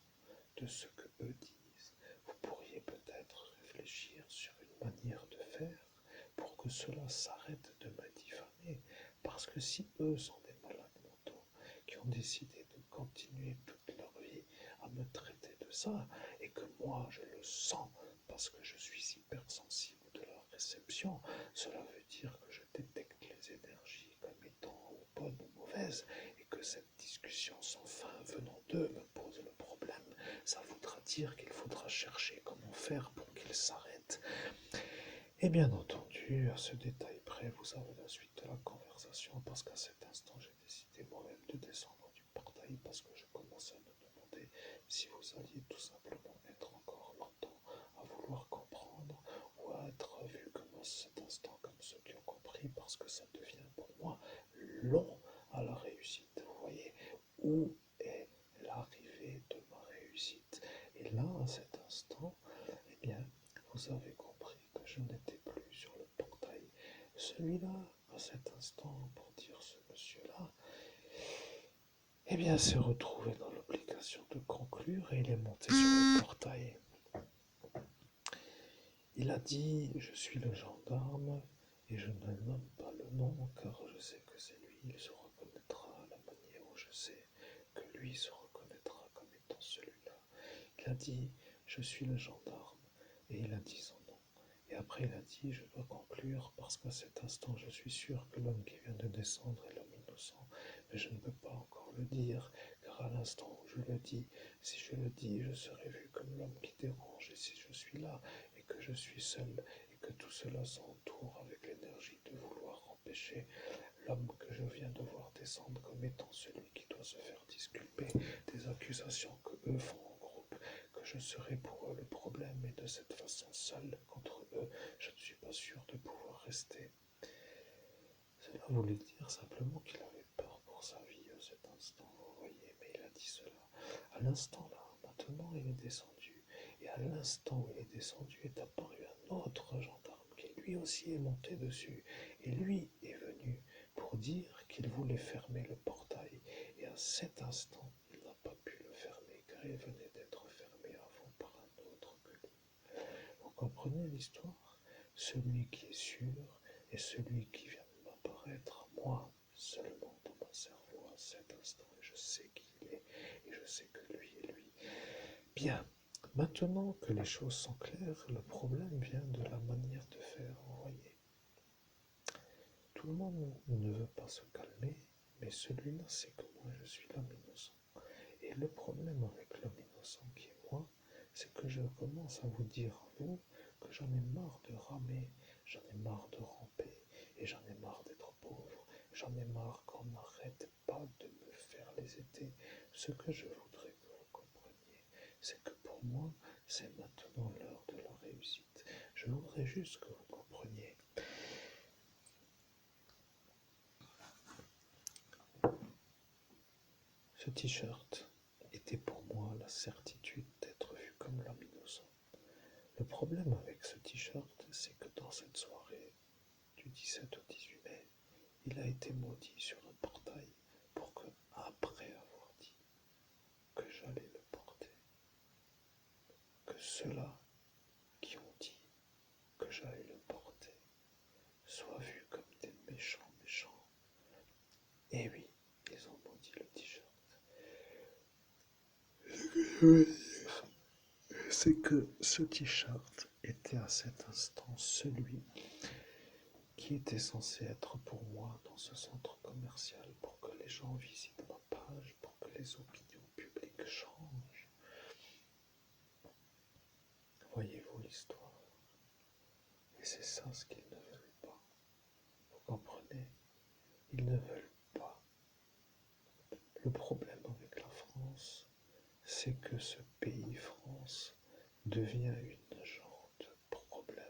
de ce que eux disent, vous pourriez peut-être réfléchir sur une manière de faire pour que cela s'arrête de me diffamer. Parce que si eux sont des malades mentaux qui ont décidé de continuer toute leur vie à me traiter de ça, et que moi je le sens parce que je suis hypersensible de leur réception, cela veut dire que je détecte les énergies comme étant bonnes ou mauvaises, et que cette discussion sans fin venant d'eux me pose le problème. Ça voudra dire qu'il faudra chercher comment faire pour qu'il s'arrête. Et bien entendu, à ce détail près, vous avez la suite de la conversation, parce qu'à cet instant, j'ai décidé moi-même de descendre du portail, parce que je commençais à me demander si vous alliez tout simplement être encore longtemps à vouloir comprendre, ou à être vu comme à cet instant, comme ceux qui ont compris, parce que ça devient pour moi long à la réussite. Vous voyez, où est l'arrivée de ma réussite? Et là, à cet instant, eh bien, vous avez compris que je n'étais plus sur le portail. Celui-là, à cet instant, pour dire ce monsieur-là, eh bien, s'est retrouvé dans l'obligation de conclure et il est monté sur le portail. Il a dit, je suis le gendarme et je ne nomme pas le nom car je sais que c'est lui, il se reconnaîtra à la manière où je sais que lui se reconnaîtra comme étant celui-là. Il a dit, je suis le gendarme et il a dit son nom. Et après il a dit, je dois conclure parce qu'à cet instant je suis sûr que l'homme qui vient de descendre est l'homme innocent, mais je ne peux pas encore le dire, car à l'instant où je le dis, si je le dis, je serai vu comme l'homme qui dérange, et si je suis là, et que je suis seul, et que tout cela s'entoure avec l'énergie de vouloir empêcher l'homme que je viens de voir descendre comme étant celui qui doit se faire disculper des accusations que eux font en groupe, que je serai pour eux le problème, et de cette façon seul contre eux, je ne suis pas sûr de pouvoir rester. Cela voulait dire simplement qu'il avait peur pour sa vie à cet instant, vous voyez, mais il a dit cela. À l'instant là, maintenant il est descendu, et à l'instant où il est descendu est apparu un autre gendarme qui lui aussi est monté dessus, et lui est venu pour dire qu'il voulait fermer le portail, et à cet instant il n'a pas pu le fermer car il venait d'être fermé avant par un autre que lui. Vous comprenez l'histoire? Celui qui est sûr est celui qui vient de m'apparaître, moi seulement dans mon cerveau à cet instant, et je sais qui il est, et je sais que lui est lui. Bien, maintenant que les choses sont claires, le problème vient de la manière de faire, vous voyez. Tout le monde ne veut pas se calmer, mais celui-là sait que moi je suis l'homme innocent. Et le problème avec l'homme innocent qui est moi, c'est que je commence à vous dire, vous, que j'en ai marre de ramer, j'en ai marre de ramper, et j'en ai marre d'être pauvre, j'en ai marre qu'on n'arrête pas de me faire les étés. Ce que je voudrais que vous compreniez, c'est que pour moi, c'est maintenant l'heure de la réussite. Je voudrais juste que vous compreniez. Ce t-shirt était pour moi la certitude d'être vu comme l'homme innocent. Le problème avec ce t-shirt, c'est que dans cette soirée du 17 au 18 mai, il a été maudit sur un portail pour que, après avoir dit que j'allais le porter, que ceux-là qui ont dit que j'allais le porter soient vus comme des méchants méchants. Et oui, ils ont maudit le t-shirt. C'est que ce t-shirt était à cet instant celui qui était censé être pour moi dans ce centre commercial, pour que les gens visitent ma page, pour que les opinions publiques changent. Voyez-vous l'histoire? Et c'est ça ce qu'ils ne veulent pas. Vous comprenez? Ils ne veulent pas. Le problème avec la France, c'est que ce pays France devient une genre de problème.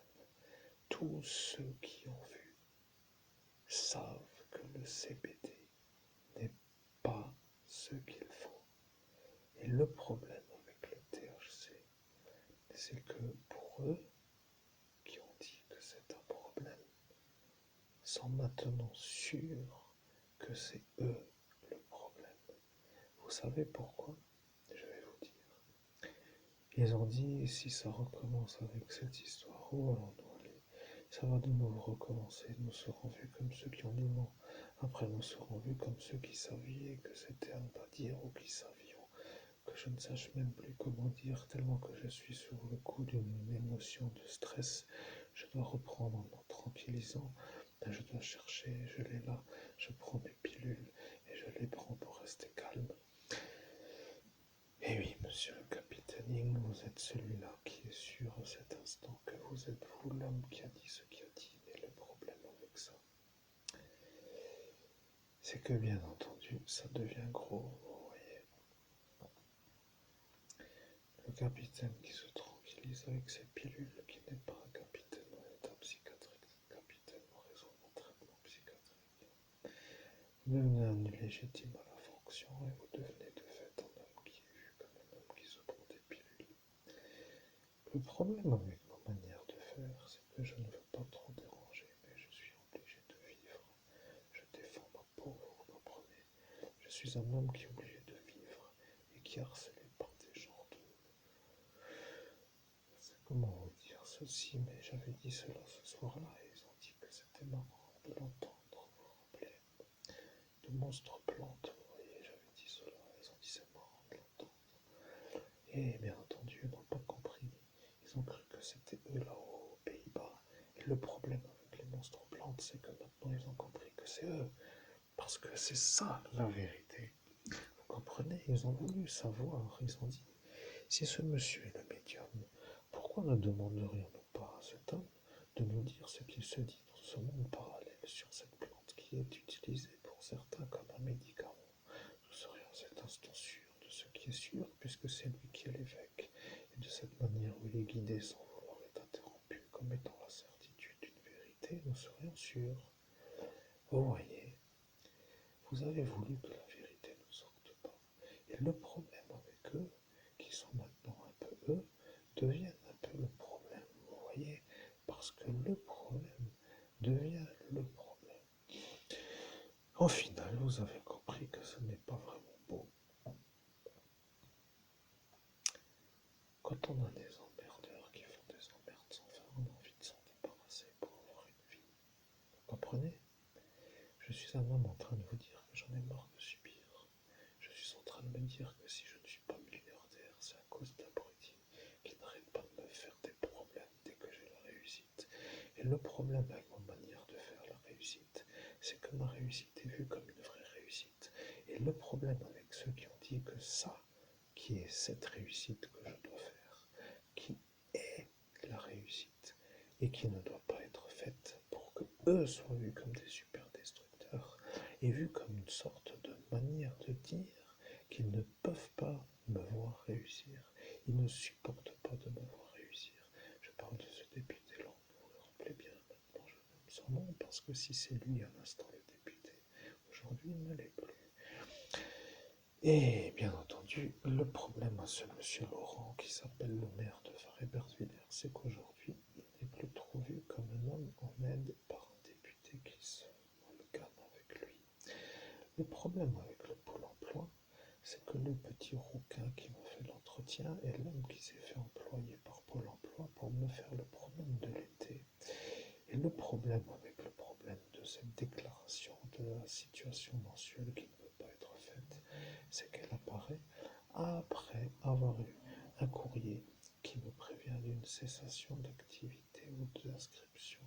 Tous ceux qui ont vu savent que le CBD n'est pas ce qu'il faut. Et le problème avec le THC, c'est que pour eux, qui ont dit que c'est un problème, sont maintenant sûrs que c'est eux le problème. Vous savez pourquoi? Je vais vous dire. Ils ont dit, si ça recommence avec cette histoire, où allons-nous aller? Ça va de nouveau recommencer, nous serons vus comme ceux qui ont dit non. Après, nous serons vus comme ceux qui savaient que c'était à ne pas dire, ou qui savions que je ne sache même plus comment dire, tellement que je suis sous le coup d'une émotion de stress. Je dois reprendre en tranquillisant, je dois chercher, je l'ai là, je prends mes pilules et je les prends pour rester calme. Et oui, monsieur le capitaine, vous êtes celui-là qui est sûr à cet instant que vous êtes vous l'homme qui a dit ce qu'il a dit, mais le problème avec ça, c'est que bien entendu, ça devient gros, vous voyez. Le capitaine qui se tranquillise avec ses pilules, qui n'est pas un capitaine en état psychiatrique, capitaine en raison d'un traitement psychiatrique. Vous devenez un illégitime à la fonction et vous devenez de fait un homme qui est vu comme un homme qui se prend des pilules. Le problème avec ma manière de faire, c'est que je ne veux pas trop déranger, mais je suis obligé de vivre. Je défends ma peau, vous comprenez? Je suis un homme qui est obligé de vivre et qui est harcelé par des gens de... Comment vous dire ceci, mais j'avais dit cela ce soir-là et ils ont dit que c'était marrant de l'entendre, vous vous rappelez? De monstres plantes, vous voyez, j'avais dit cela, ils ont dit c'est marrant de l'entendre. Et bien entendu, ils n'ont pas compris. Ils ont cru que c'était eux là-haut aux Pays-Bas. Et le problème avec les monstres plantes, c'est que maintenant ils ont compris que c'est eux. Parce que c'est ça la vérité. Vous comprenez? Ils ont voulu savoir. Ils ont dit, si ce monsieur est le médium, pourquoi ne demanderions-nous pas à cet homme de nous dire ce qu'il se dit dans ce monde parallèle sur cette plante qui est utilisée les guider sans vouloir être interrompus comme étant la certitude d'une vérité, nous serions sûrs. Vous voyez, vous avez voulu que la vérité ne sorte pas. Et le problème avec eux, qui sont maintenant un peu eux, deviennent un peu le problème. Vous voyez, parce que le problème devient le problème. Au final, vous avez compris que ce n'est pas vraiment beau. Quand on a des emmerdeurs qui font des emmerdes sans fin, on a envie de s'en débarrasser pour avoir une vie. Vous comprenez? Je suis un homme en train de vous dire que j'en ai marre de subir. Je suis en train de me dire que si je ne suis pas milliardaire, c'est à cause d'abrutis qui n'arrêtent pas de me faire des problèmes dès que j'ai la réussite. Et le problème avec ma manière de faire la réussite, c'est que ma réussite est vue comme une vraie réussite. Et le problème avec ceux qui ont dit que ça, qui est cette réussite que je dois faire, qui est la réussite, et qui ne doit pas être faite pour que eux soient vus comme des super destructeurs, et vus comme une sorte de manière de dire qu'ils ne peuvent pas me voir réussir. Ils ne supportent pas de me voir réussir. Je parle de ce député-là, vous le rappelez bien, maintenant je nomme son nom, parce que si c'est lui à l'instant le député, aujourd'hui il ne l'est plus. Et bien entendu, le problème à ce monsieur Laurent, qui s'appelle le maire de Varay-Berthevillers, c'est qu'aujourd'hui, il n'est plus trop vu comme un homme en aide par un député qui se gagne avec lui. Le problème avec le Pôle emploi, c'est que le petit rouquin qui me fait l'entretien est l'homme qui s'est fait employer par Pôle emploi pour me faire le problème de l'été. Et le problème avec le problème de cette déclaration de la situation mensuelle qui ne peut pas être faite, c'est qu'elle apparaît après avoir eu un courrier qui me prévient d'une cessation d'activité ou d'inscription.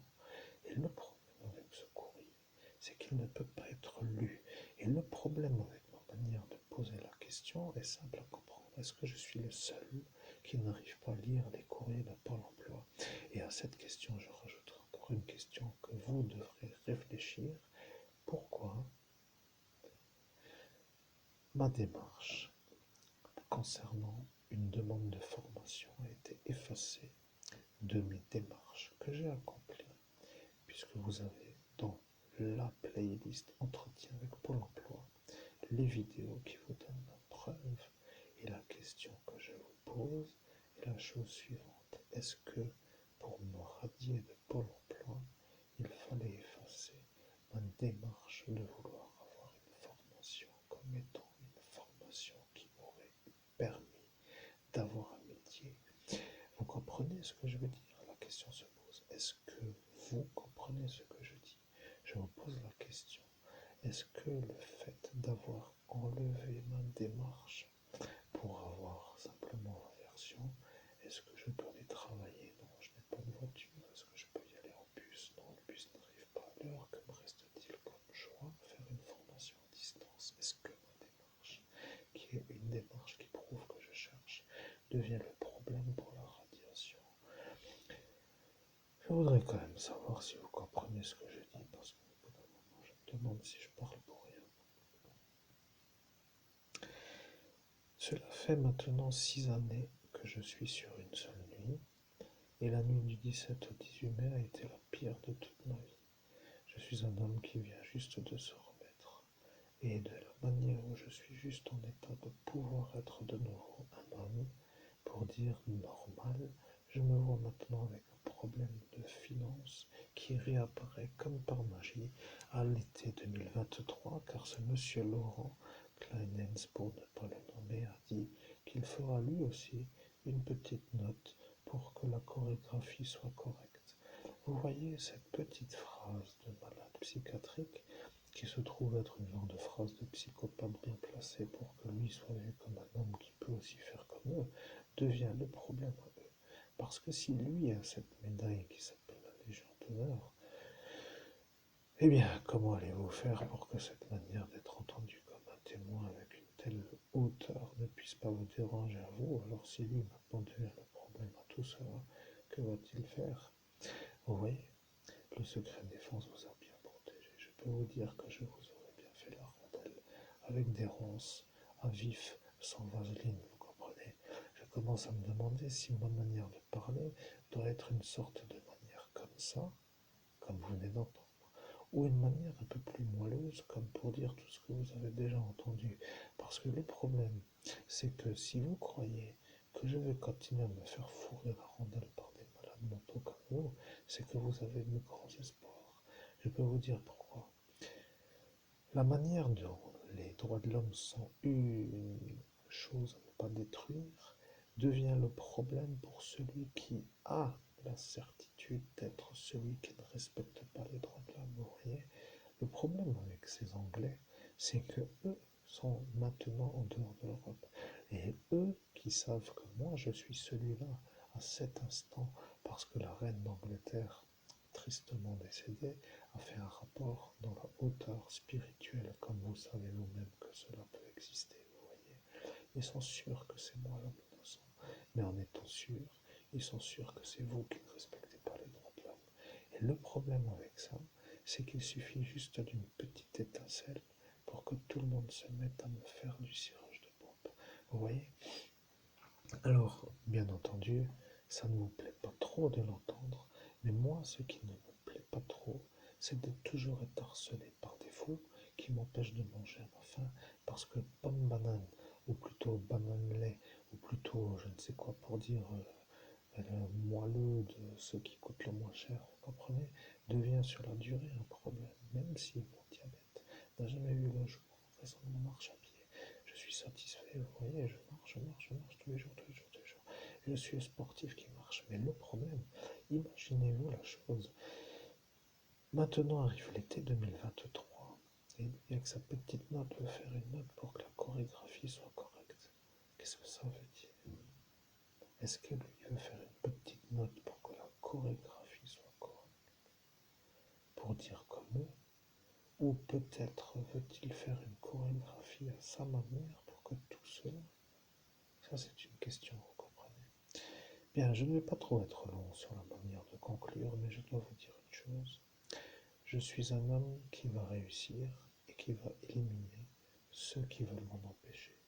Et le problème avec ce courrier, c'est qu'il ne peut pas être lu. Et le problème avec ma manière de poser la question est simple à comprendre. Est-ce que je suis le seul qui n'arrive pas à lire les courriers de Pôle emploi? Et à cette question, je rajouterai encore une question que vous devrez réfléchir. Pourquoi ma démarche concernant une demande de formation a été effacée de mes démarches que j'ai accomplies, puisque vous avez dans la playlist Entretien avec Pôle emploi les vidéos qui vous donnent la preuve. Et la question que je vous pose est la chose suivante. Est-ce que pour me radier de Pôle emploi, il fallait effacer ma démarche de vouloir avoir une formation comme étant une formation qui m'aurait permis d'avoir un métier? Vous comprenez ce que je veux dire? La question se pose. Est-ce que vous comprenez ce que je dis? Je vous pose la question. Est-ce que le fait d'avoir enlevé ma démarche pour avoir simplement la version, est-ce que je peux aller travailler? Non, je n'ai pas de voiture. Est-ce que je peux y aller en bus? Non, le bus n'arrive pas à l'heure. Que me reste-t-il comme choix? Faire une formation à distance. Est-ce que ma démarche, qui est une démarche qui prouve que je cherche, devient le problème pour la radiation? Je voudrais quand même savoir si vous comprenez ce que je dis, parce qu'au bout d'un moment, je me demande si je parle pour rien. Cela fait maintenant 6 années que je suis sur une seule nuit, et la nuit du 17 au 18 mai a été la pire de toute ma vie. Je suis un homme qui vient juste de se remettre, et de la manière où je suis juste en état de pouvoir être de nouveau un homme, pour dire normal, je me vois maintenant avec un problème de finances qui réapparaît comme par magie à l'été 2023, car ce monsieur Laurent Kleinens, pour ne pas le nommer, a dit qu'il fera lui aussi une petite note pour que la chorégraphie soit correcte. Vous voyez cette petite phrase de malade psychiatrique qui se trouve être une genre de phrase de psychopathe bien placée pour que lui soit vu comme un homme qui peut aussi faire comme eux, devient le problème à eux. Parce que si lui a cette médaille qui s'appelle la Légion d'honneur, eh bien, comment allez-vous faire pour que cette manière d'être entendu comme un témoin avec une telle hauteur ne puisse pas vous déranger à vous? Alors si lui maintenant devient le problème à tout cela, que va-t-il faire? Vous voyez, le secret défense vous a bien protégé. Je peux vous dire que je vous aurais bien fait la rondelle avec des ronces à vif, sans vaseline, vous comprenez? Je commence à me demander si ma manière de parler doit être une sorte de manière comme ça, comme vous venez d'entendre, ou une manière un peu plus moelleuse, comme pour dire tout ce que vous avez déjà entendu. Parce que le problème, c'est que si vous croyez que je vais continuer à me faire fourrer la rondelle par des malades mentaux comme vous, c'est que vous avez de grands espoirs. Je peux vous dire pourquoi. La manière dont les droits de l'homme sont une chose à ne pas détruire devient le problème pour celui qui a la certitude d'être celui qui ne respecte pas les droits de l'homme. Vous voyez, le problème avec ces Anglais, c'est que eux sont maintenant en dehors de l'Europe. Et eux qui savent que moi je suis celui-là à cet instant, parce que la reine d'Angleterre, tristement décédée, a fait un rapport dans la hauteur spirituelle, comme vous savez vous-même que cela peut exister, vous voyez. Ils sont sûrs que c'est moi l'homme innocent, mais en étant sûrs, ils sont sûrs que c'est vous qui ne respectez pas les droits de l'homme. Et le problème avec ça, c'est qu'il suffit juste d'une petite étincelle pour que tout le monde se mette à me faire du cirage de pompe. Vous voyez? Alors, bien entendu, ça ne vous plaît pas trop de l'entendre, mais moi, ce qui ne me plaît pas trop, c'est de toujours être harcelé par des fous qui m'empêchent de manger à ma faim, parce que pomme banane, ou plutôt banane lait, ou plutôt je ne sais quoi pour dire le moelleux de ceux qui coûtent le moins cher, vous comprenez, devient sur la durée un problème, même si mon diabète n'a jamais vu le jour en faisant ma marche à pied. Je suis satisfait, vous voyez, je marche tous les jours, tous les jours, tous les jours. Je suis le sportif qui marche. Mais le problème, imaginez-vous la chose. Maintenant arrive l'été 2023, et avec sa petite note veut faire une note pour que la chorégraphie soit correcte. Qu'est-ce que ça veut dire? Est-ce que lui veut faire une petite note pour que la chorégraphie soit correcte? Pour dire comme eux? Ou peut-être veut-il faire une chorégraphie à sa manière pour que tout cela... Ça, c'est une question, vous comprenez. Bien, je ne vais pas trop être long sur la manière de conclure, mais je dois vous dire une chose. Je suis un homme qui va réussir et qui va éliminer ceux qui veulent m'en empêcher.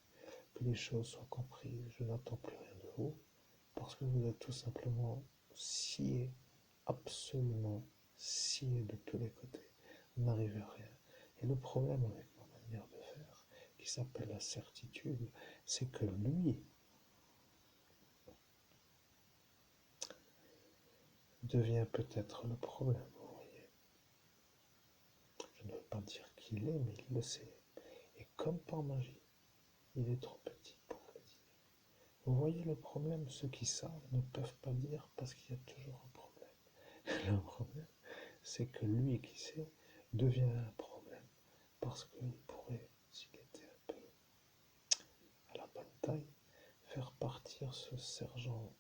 Que les choses soient comprises, je n'attends plus rien de vous, parce que vous êtes tout simplement sciés, absolument sciés de tous les côtés. Vous n'arrivez à rien. Et le problème avec ma manière de faire, qui s'appelle la certitude, c'est que lui devient peut-être le problème, vous voyez. Je ne veux pas dire qu'il est, mais il le sait. Et comme par magie, il est trop petit pour le dire. Vous voyez le problème, ceux qui savent ne peuvent pas dire parce qu'il y a toujours un problème. Le problème, c'est que lui qui sait devient un problème parce qu'il pourrait, s'il était un peu à la bonne taille, faire partir ce sergent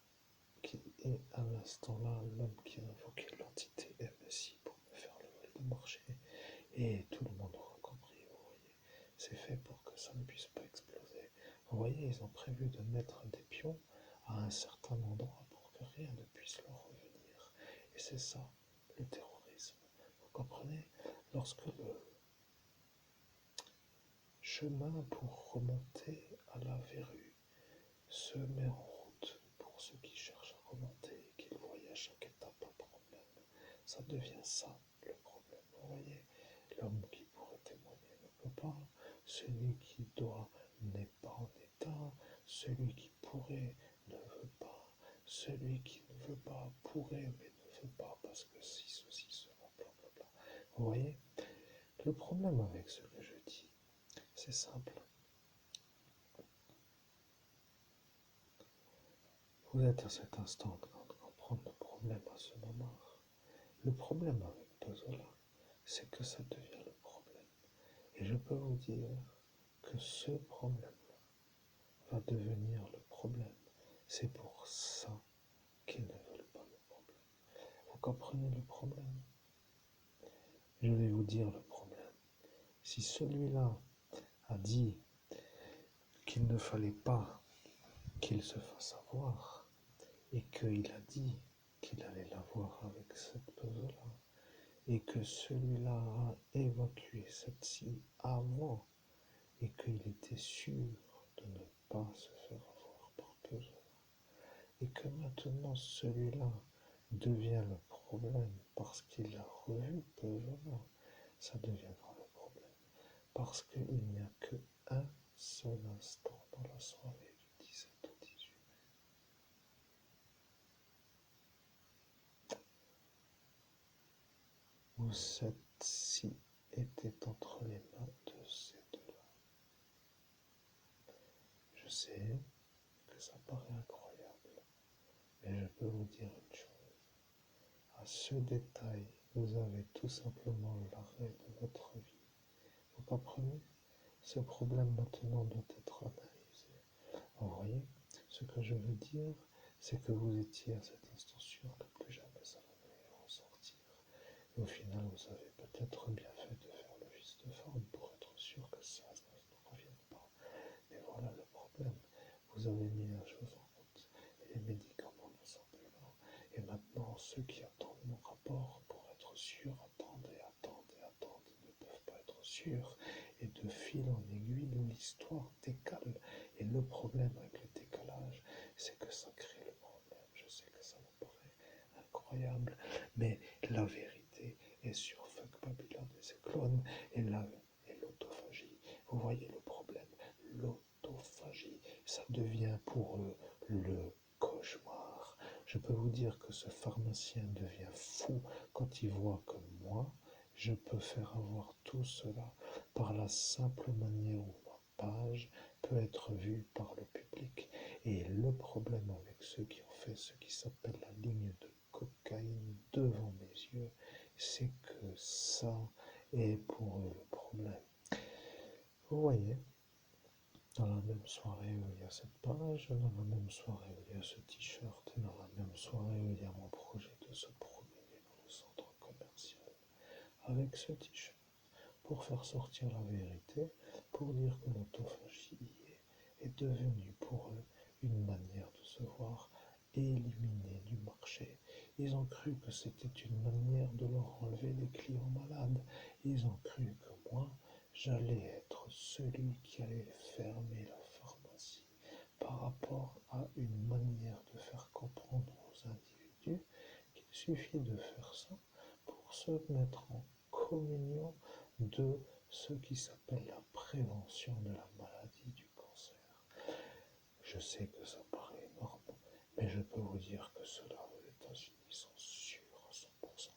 qui est à l'instant là l'homme qui a invoqué l'entité MSI pour me faire le vol de marché. Et tout le monde aura compris, vous voyez. C'est fait pour que ça ne puisse pas exploser. Vous voyez, ils ont prévu de mettre des pions à un certain endroit pour que rien ne puisse leur revenir. Et c'est ça, le terrorisme. Vous comprenez? Lorsque le chemin pour remonter à la verrue se met en route pour ceux qui cherchent à remonter et qui le voient à chaque étape un problème, ça devient ça le problème. Vous voyez, l'homme qui pourrait témoigner ne peut pas, celui qui doit n'est pas en état, celui qui pourrait ne veut pas, celui qui ne veut pas pourrait mais ne veut pas parce que si ceci sera blablabla. Vous voyez, le problème avec ce que je dis, c'est simple. Vous êtes à cet instant en train de comprendre le problème à ce moment. Le problème avec Pezola, c'est que ça devient le problème. Et je peux vous dire que ce problème-là va devenir le problème. C'est pour ça qu'ils ne veulent pas le problème. Vous comprenez le problème? Je vais vous dire le problème. Si celui-là a dit qu'il ne fallait pas qu'il se fasse avoir, et qu'il a dit qu'il allait l'avoir avec cette Pezola, et que celui-là a évacué celle-ci avant, et qu'il était sûr de ne pas se faire avoir par Pezola, et que maintenant celui-là devient le problème parce qu'il l'a revu peu avant, ça deviendra le problème. Parce qu'il n'y a que un seul instant dans la soirée du 17 au 18 mai où cette scie était entre les mains de ces deux-là. Je sais que ça paraît incroyable, mais je peux vous dire une chose. À ce détail, vous avez tout simplement l'arrêt de votre vie. Vous comprenez? Ce problème maintenant doit être analysé. Vous voyez, ce que je veux dire, c'est que vous étiez à cet instant sûr que plus jamais ça ne allait en sortir. Et au final, vous avez peut-être bien fait de faire le vice de forme pour être sûr que ça ne revienne pas. Mais voilà le problème. Vous avez mis la chose en route et les médicaments ne sont plus là. Et maintenant, ceux qui attendent mon rapport pour être sûrs attendent et attendent et attendent et ne peuvent pas être sûrs. Et de fil en aiguille, l'histoire décale. Et le problème avec le décalage, c'est que ça crée le problème. Je sais que ça vous paraît incroyable, mais la vérité est sur Fuck Babylone et ses clones et l'autophagie. Vous voyez le problème, l'autophagie, ça devient pour eux le cauchemar. Je peux vous dire que ce pharmacien devient fou quand il voit que moi, je peux faire avoir tout cela par la simple manière où ma page peut être vue par le public. Et le problème avec ceux qui ont fait ce qui s'appelle la ligne de cocaïne devant mes yeux, c'est que ça est pour eux le problème. Vous voyez, dans la même soirée où il y a cette page, dans la même soirée où il y a ce t-shirt, et dans la même soirée où il y a mon projet de se promener dans le centre commercial avec ce t-shirt, pour faire sortir la vérité, pour dire que l'autophagie est devenue pour eux une manière de se voir éliminés du marché. Ils ont cru que c'était une manière de leur enlever des clients malades. Ils ont cru que moi, j'allais être celui qui allait fermer la pharmacie par rapport à une manière de faire comprendre aux individus qu'il suffit de faire ça pour se mettre en communion de ce qui s'appelle la prévention de la maladie du cancer. Je sais que ça paraît énorme, mais je peux vous dire que ceux-là aux États-Unis sont sûrs à 100%.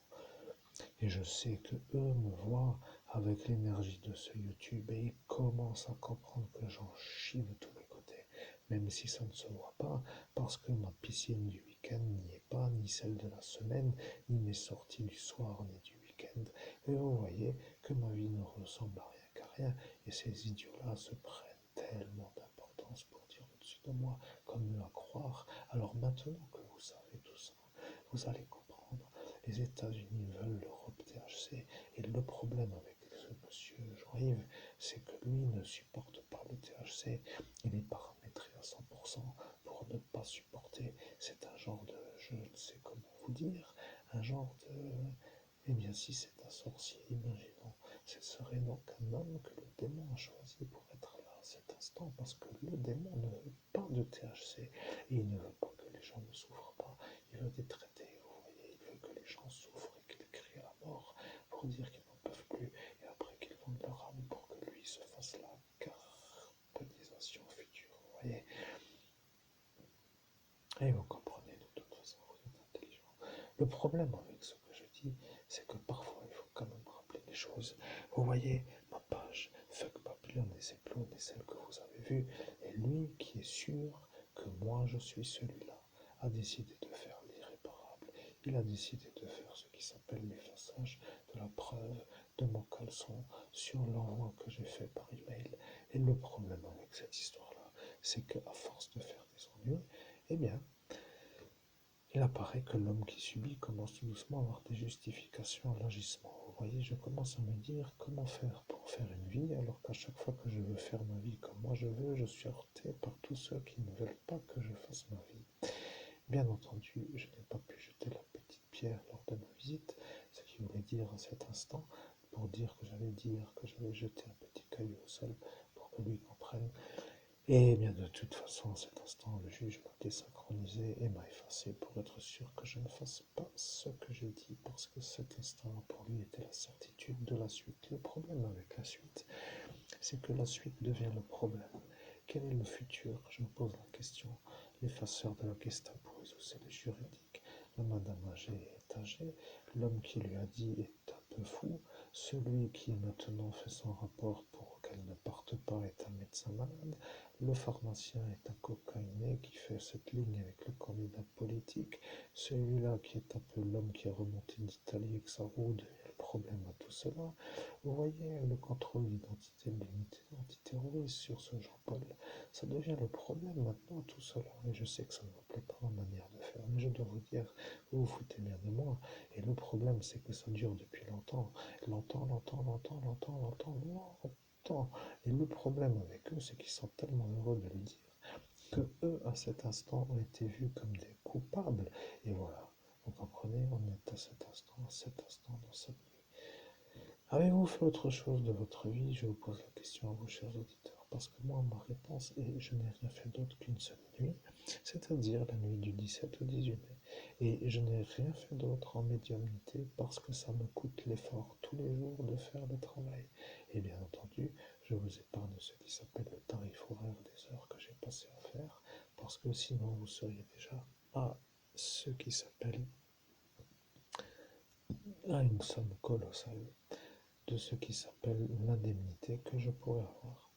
Et je sais que eux me voient avec l'énergie de ce YouTube et ils commencent à comprendre que j'en chie de tous les côtés, même si ça ne se voit pas, parce que ma piscine du week-end n'y est pas, ni celle de la semaine, ni mes sorties du soir, ni du week-end. Et vous voyez que ma vie ne ressemble à rien qu'à rien, et ces idiots-là se prennent tellement d'importance pour dire au-dessus de moi, comme eux à croire. Alors maintenant que vous savez tout ça, vous allez comprendre. Les États-Unis veulent l'Europe THC, et le problème avec ce monsieur Jean-Yves, c'est que lui ne supporte pas le THC. Il est paramétré à 100% pour ne pas supporter. C'est un genre de, je ne sais comment vous dire, un genre de... Eh bien, si c'est un sorcier, imaginons, ce serait donc un homme que le démon a choisi pour être là à cet instant, parce que le démon ne veut pas de THC, et il ne veut pas que les gens ne souffrent pas, il veut des traités, vous voyez, il veut que les gens souffrent et qu'ils crient à la mort pour dire qu'ils n'en peuvent plus, et après qu'ils vendent leur âme pour que lui se fasse la carbonisation future, vous voyez. Et vous comprenez, de toute façon, vous êtes intelligent. Le problème avec ce que je dis, c'est que parfois, il faut quand même rappeler les choses. Vous voyez, ma page Fuck Babylone et ses clones et celle que vous avez vue, et lui qui est sûr que moi je suis celui-là, a décidé de faire l'irréparable. Il a décidé de faire ce qui s'appelle l'effaçage de la preuve de mon caleçon sur l'envoi que j'ai fait par email. Et le problème avec cette histoire-là, c'est qu'à force de faire des ennuis, eh bien, il apparaît que l'homme qui subit commence tout doucement à avoir des justifications à l'agissement. Vous voyez, je commence à me dire comment faire pour faire une vie, alors qu'à chaque fois que je veux faire ma vie comme moi je veux, je suis heurté par tous ceux qui ne veulent pas que je fasse ma vie. Bien entendu, je n'ai pas pu jeter la petite pierre lors de ma visite, ce qui voulait dire à cet instant, pour dire que j'allais jeter un petit caillou au sol pour que lui comprenne. Et bien de toute façon, à cet instant, le juge m'a désynchronisé et m'a effacé pour être sûr que je ne fasse pas ce que j'ai dit, parce que cet instant pour lui était la certitude de la suite. Le problème avec la suite, c'est que la suite devient le problème. Quel est le futur? Je me pose la question. L'effaceur de la Gestapo est aussi le juridique. La madame âgée est âgée. L'homme qui lui a dit est un peu fou. Celui qui maintenant fait son rapport pour qu'elle ne parte pas est un médecin malade. Le pharmacien est un cocaïné qui fait cette ligne avec le candidat politique. Celui-là qui est un peu l'homme qui est remonté d'Italie avec sa roue devient le problème à tout cela. Vous voyez, le contrôle d'identité de l'unité antiterroriste sur ce Jean-Paul, ça devient le problème maintenant, tout cela. Et je sais que ça ne vous plaît pas ma manière de faire, mais je dois vous dire, vous vous foutez bien de moi. Et le problème, c'est que ça dure depuis longtemps. Longtemps, longtemps, longtemps, longtemps, longtemps, longtemps. Et le problème avec eux, c'est qu'ils sont tellement heureux de le dire que eux, à cet instant, ont été vus comme des coupables. Et voilà. Vous comprenez, on est à cet instant dans cette nuit. Avez-vous fait autre chose de votre vie? Je vous pose la question à vous, chers auditeurs, parce que moi, ma réponse est je n'ai rien fait d'autre qu'une seule nuit, c'est-à-dire la nuit du 17 au 18 mai. Et je n'ai rien fait d'autre en médiumnité parce que ça me coûte l'effort tous les jours de faire le travail. Et bien entendu, je vous épargne ce qui s'appelle le tarif horaire des heures que j'ai passé à faire, parce que sinon vous seriez déjà à ce qui s'appelle à une somme colossale de ce qui s'appelle l'indemnité que je pourrais avoir.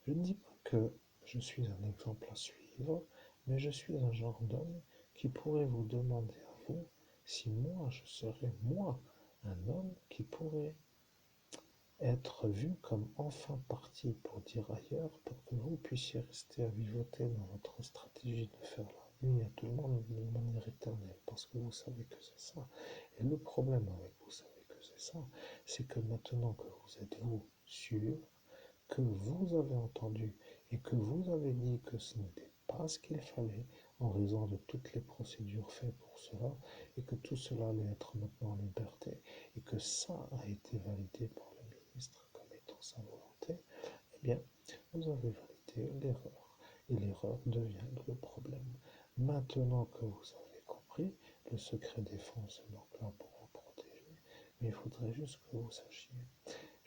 Je ne dis pas que je suis un exemple à suivre, mais je suis un genre d'homme qui pourrait vous demander à vous si moi je serais moi un homme qui pourrait être vu comme enfin parti pour dire ailleurs, pour que vous puissiez rester à vivoter dans votre stratégie de faire la nuit à tout le monde d'une manière éternelle, parce que vous savez que c'est ça. Et le problème avec vous savez que c'est ça, c'est que maintenant que vous êtes vous sûr, que vous avez entendu et que vous avez dit que ce n'était pas ce qu'il fallait en raison de toutes les procédures faites pour cela et que tout cela allait être maintenant en liberté et que ça a été validé par le ministre comme étant sa volonté, eh bien, vous avez validé l'erreur et l'erreur devient le problème. Maintenant que vous avez compris, le secret défense est donc là pour vous protéger, mais il faudrait juste que vous sachiez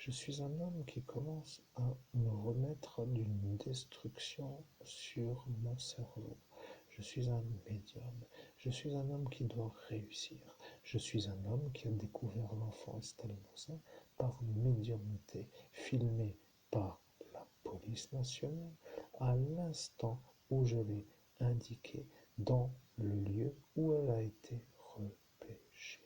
je suis un homme qui commence à me remettre d'une destruction sur mon cerveau. Je suis un médium. Je suis un homme qui doit réussir. Je suis un homme qui a découvert l'enfant Estalmosa par médiumnité, filmé par la police nationale à l'instant où je l'ai indiqué dans le lieu où elle a été repêchée.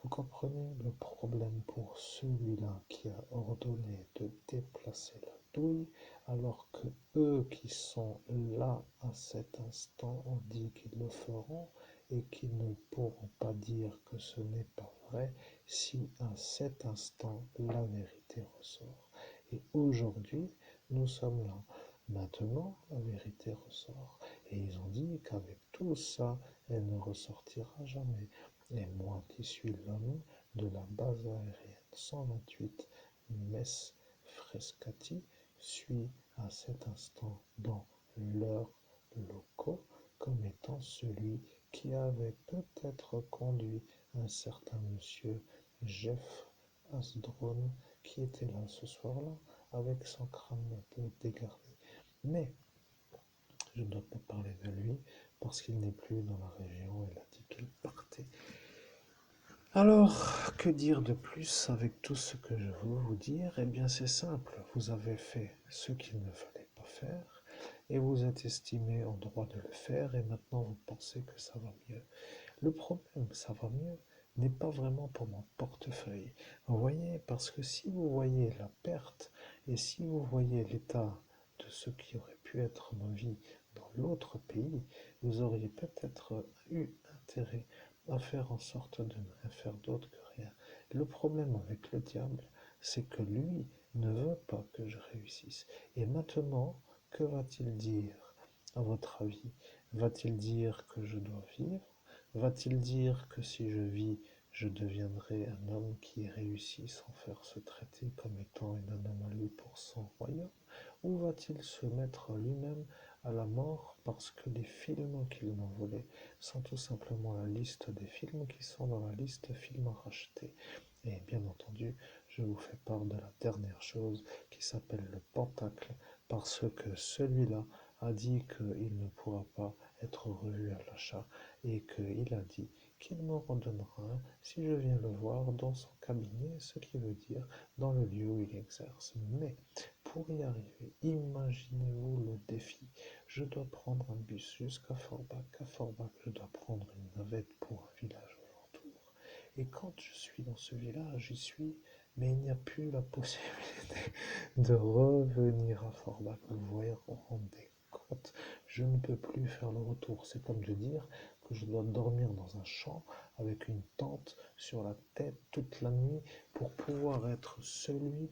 Vous comprenez le problème pour celui-là qui a ordonné de déplacer la douille, alors que eux qui sont là à cet instant ont dit qu'ils le feront et qui ne pourront pas dire que ce n'est pas vrai si à cet instant la vérité ressort. Et aujourd'hui, nous sommes là. Maintenant, la vérité ressort. Et ils ont dit qu'avec tout ça, elle ne ressortira jamais. Et moi qui suis l'homme de la base aérienne 128 Mess Frescati suis à cet instant dans leurs locaux comme étant celui qui avait peut-être conduit un certain monsieur Jeff Asdrone qui était là ce soir-là avec son crâne un peu dégarni. Mais je ne dois pas parler de lui parce qu'il n'est plus dans la région, il a dit qu'il partait. Alors, que dire de plus avec tout ce que je veux vous dire? Eh bien, c'est simple, vous avez fait ce qu'il ne fallait pas faire et vous êtes estimé en droit de le faire et maintenant vous pensez que ça va mieux. Le problème, ça va mieux, n'est pas vraiment pour mon portefeuille. Vous voyez, parce que si vous voyez la perte et si vous voyez l'état de ce qui aurait pu être ma vie dans l'autre pays, vous auriez peut-être eu intérêt à faire en sorte de ne rien faire d'autre que rien. Le problème avec le diable, c'est que lui ne veut pas que je réussisse. Et maintenant, que va-t-il dire, à votre avis? Va-t-il dire que je dois vivre? Va-t-il dire que si je vis, je deviendrai un homme qui réussit sans faire se traiter comme étant une anomalie pour son royaume? Ou va-t-il se mettre lui-même à la mort parce que les films qu'il m'a volés sont tout simplement la liste des films qui sont dans la liste films à racheter? Et bien entendu, je vous fais part de la dernière chose qui s'appelle le pentacle, parce que celui-là a dit qu'il ne pourra pas être revu à l'achat et qu'il a dit qu'il me redonnera un si je viens le voir dans son cabinet, ce qui veut dire dans le lieu où il exerce. Mais pour y arriver, imaginez-vous le défi. Je dois prendre un bus jusqu'à Forbach. À Forbach, je dois prendre une navette pour un village alentour. Et quand je suis dans ce village, j'y suis, mais il n'y a plus la possibilité de revenir à Forbach. Vous vous rendez compte, je ne peux plus faire le retour. C'est comme de dire que je dois dormir dans un champ avec une tente sur la tête toute la nuit pour pouvoir être celui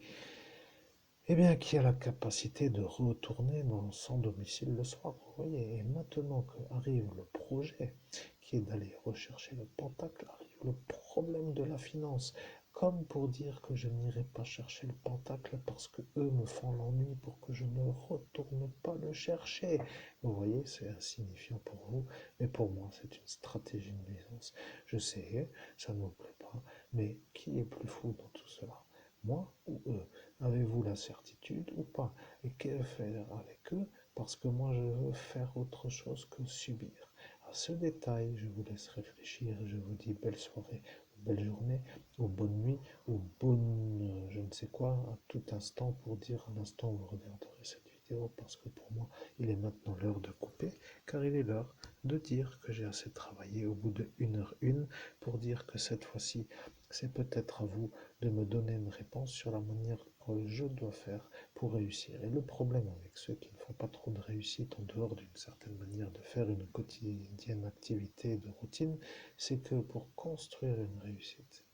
qui a la capacité de retourner dans son domicile le soir. Vous voyez, et maintenant qu'arrive le projet qui est d'aller rechercher le pentacle, arrive le problème de la finance. Comme pour dire que je n'irai pas chercher le pentacle parce que eux me font l'ennui pour que je ne retourne pas le chercher. Vous voyez, c'est insignifiant pour vous, mais pour moi, c'est une stratégie de nuisance. Je sais, ça ne vous plaît pas, mais qui est plus fou dans tout cela? Moi ou eux? Avez-vous la certitude ou pas? Et que faire avec eux? Parce que moi, je veux faire autre chose que subir. À ce détail, je vous laisse réfléchir et je vous dis belle soirée, belle journée, ou bonne nuit, ou bonne je ne sais quoi, à tout instant pour dire à l'instant où vous regarderez cette vidéo, parce que pour moi, il est maintenant l'heure de couper, car il est l'heure de dire que j'ai assez travaillé au bout de 1h01 pour dire que cette fois-ci, c'est peut-être à vous de me donner une réponse sur la manière que je dois faire pour réussir. Et le problème avec ceux qui ne font pas trop de réussite en dehors d'une certaine manière de faire une quotidienne activité de routine, c'est que pour construire une réussite,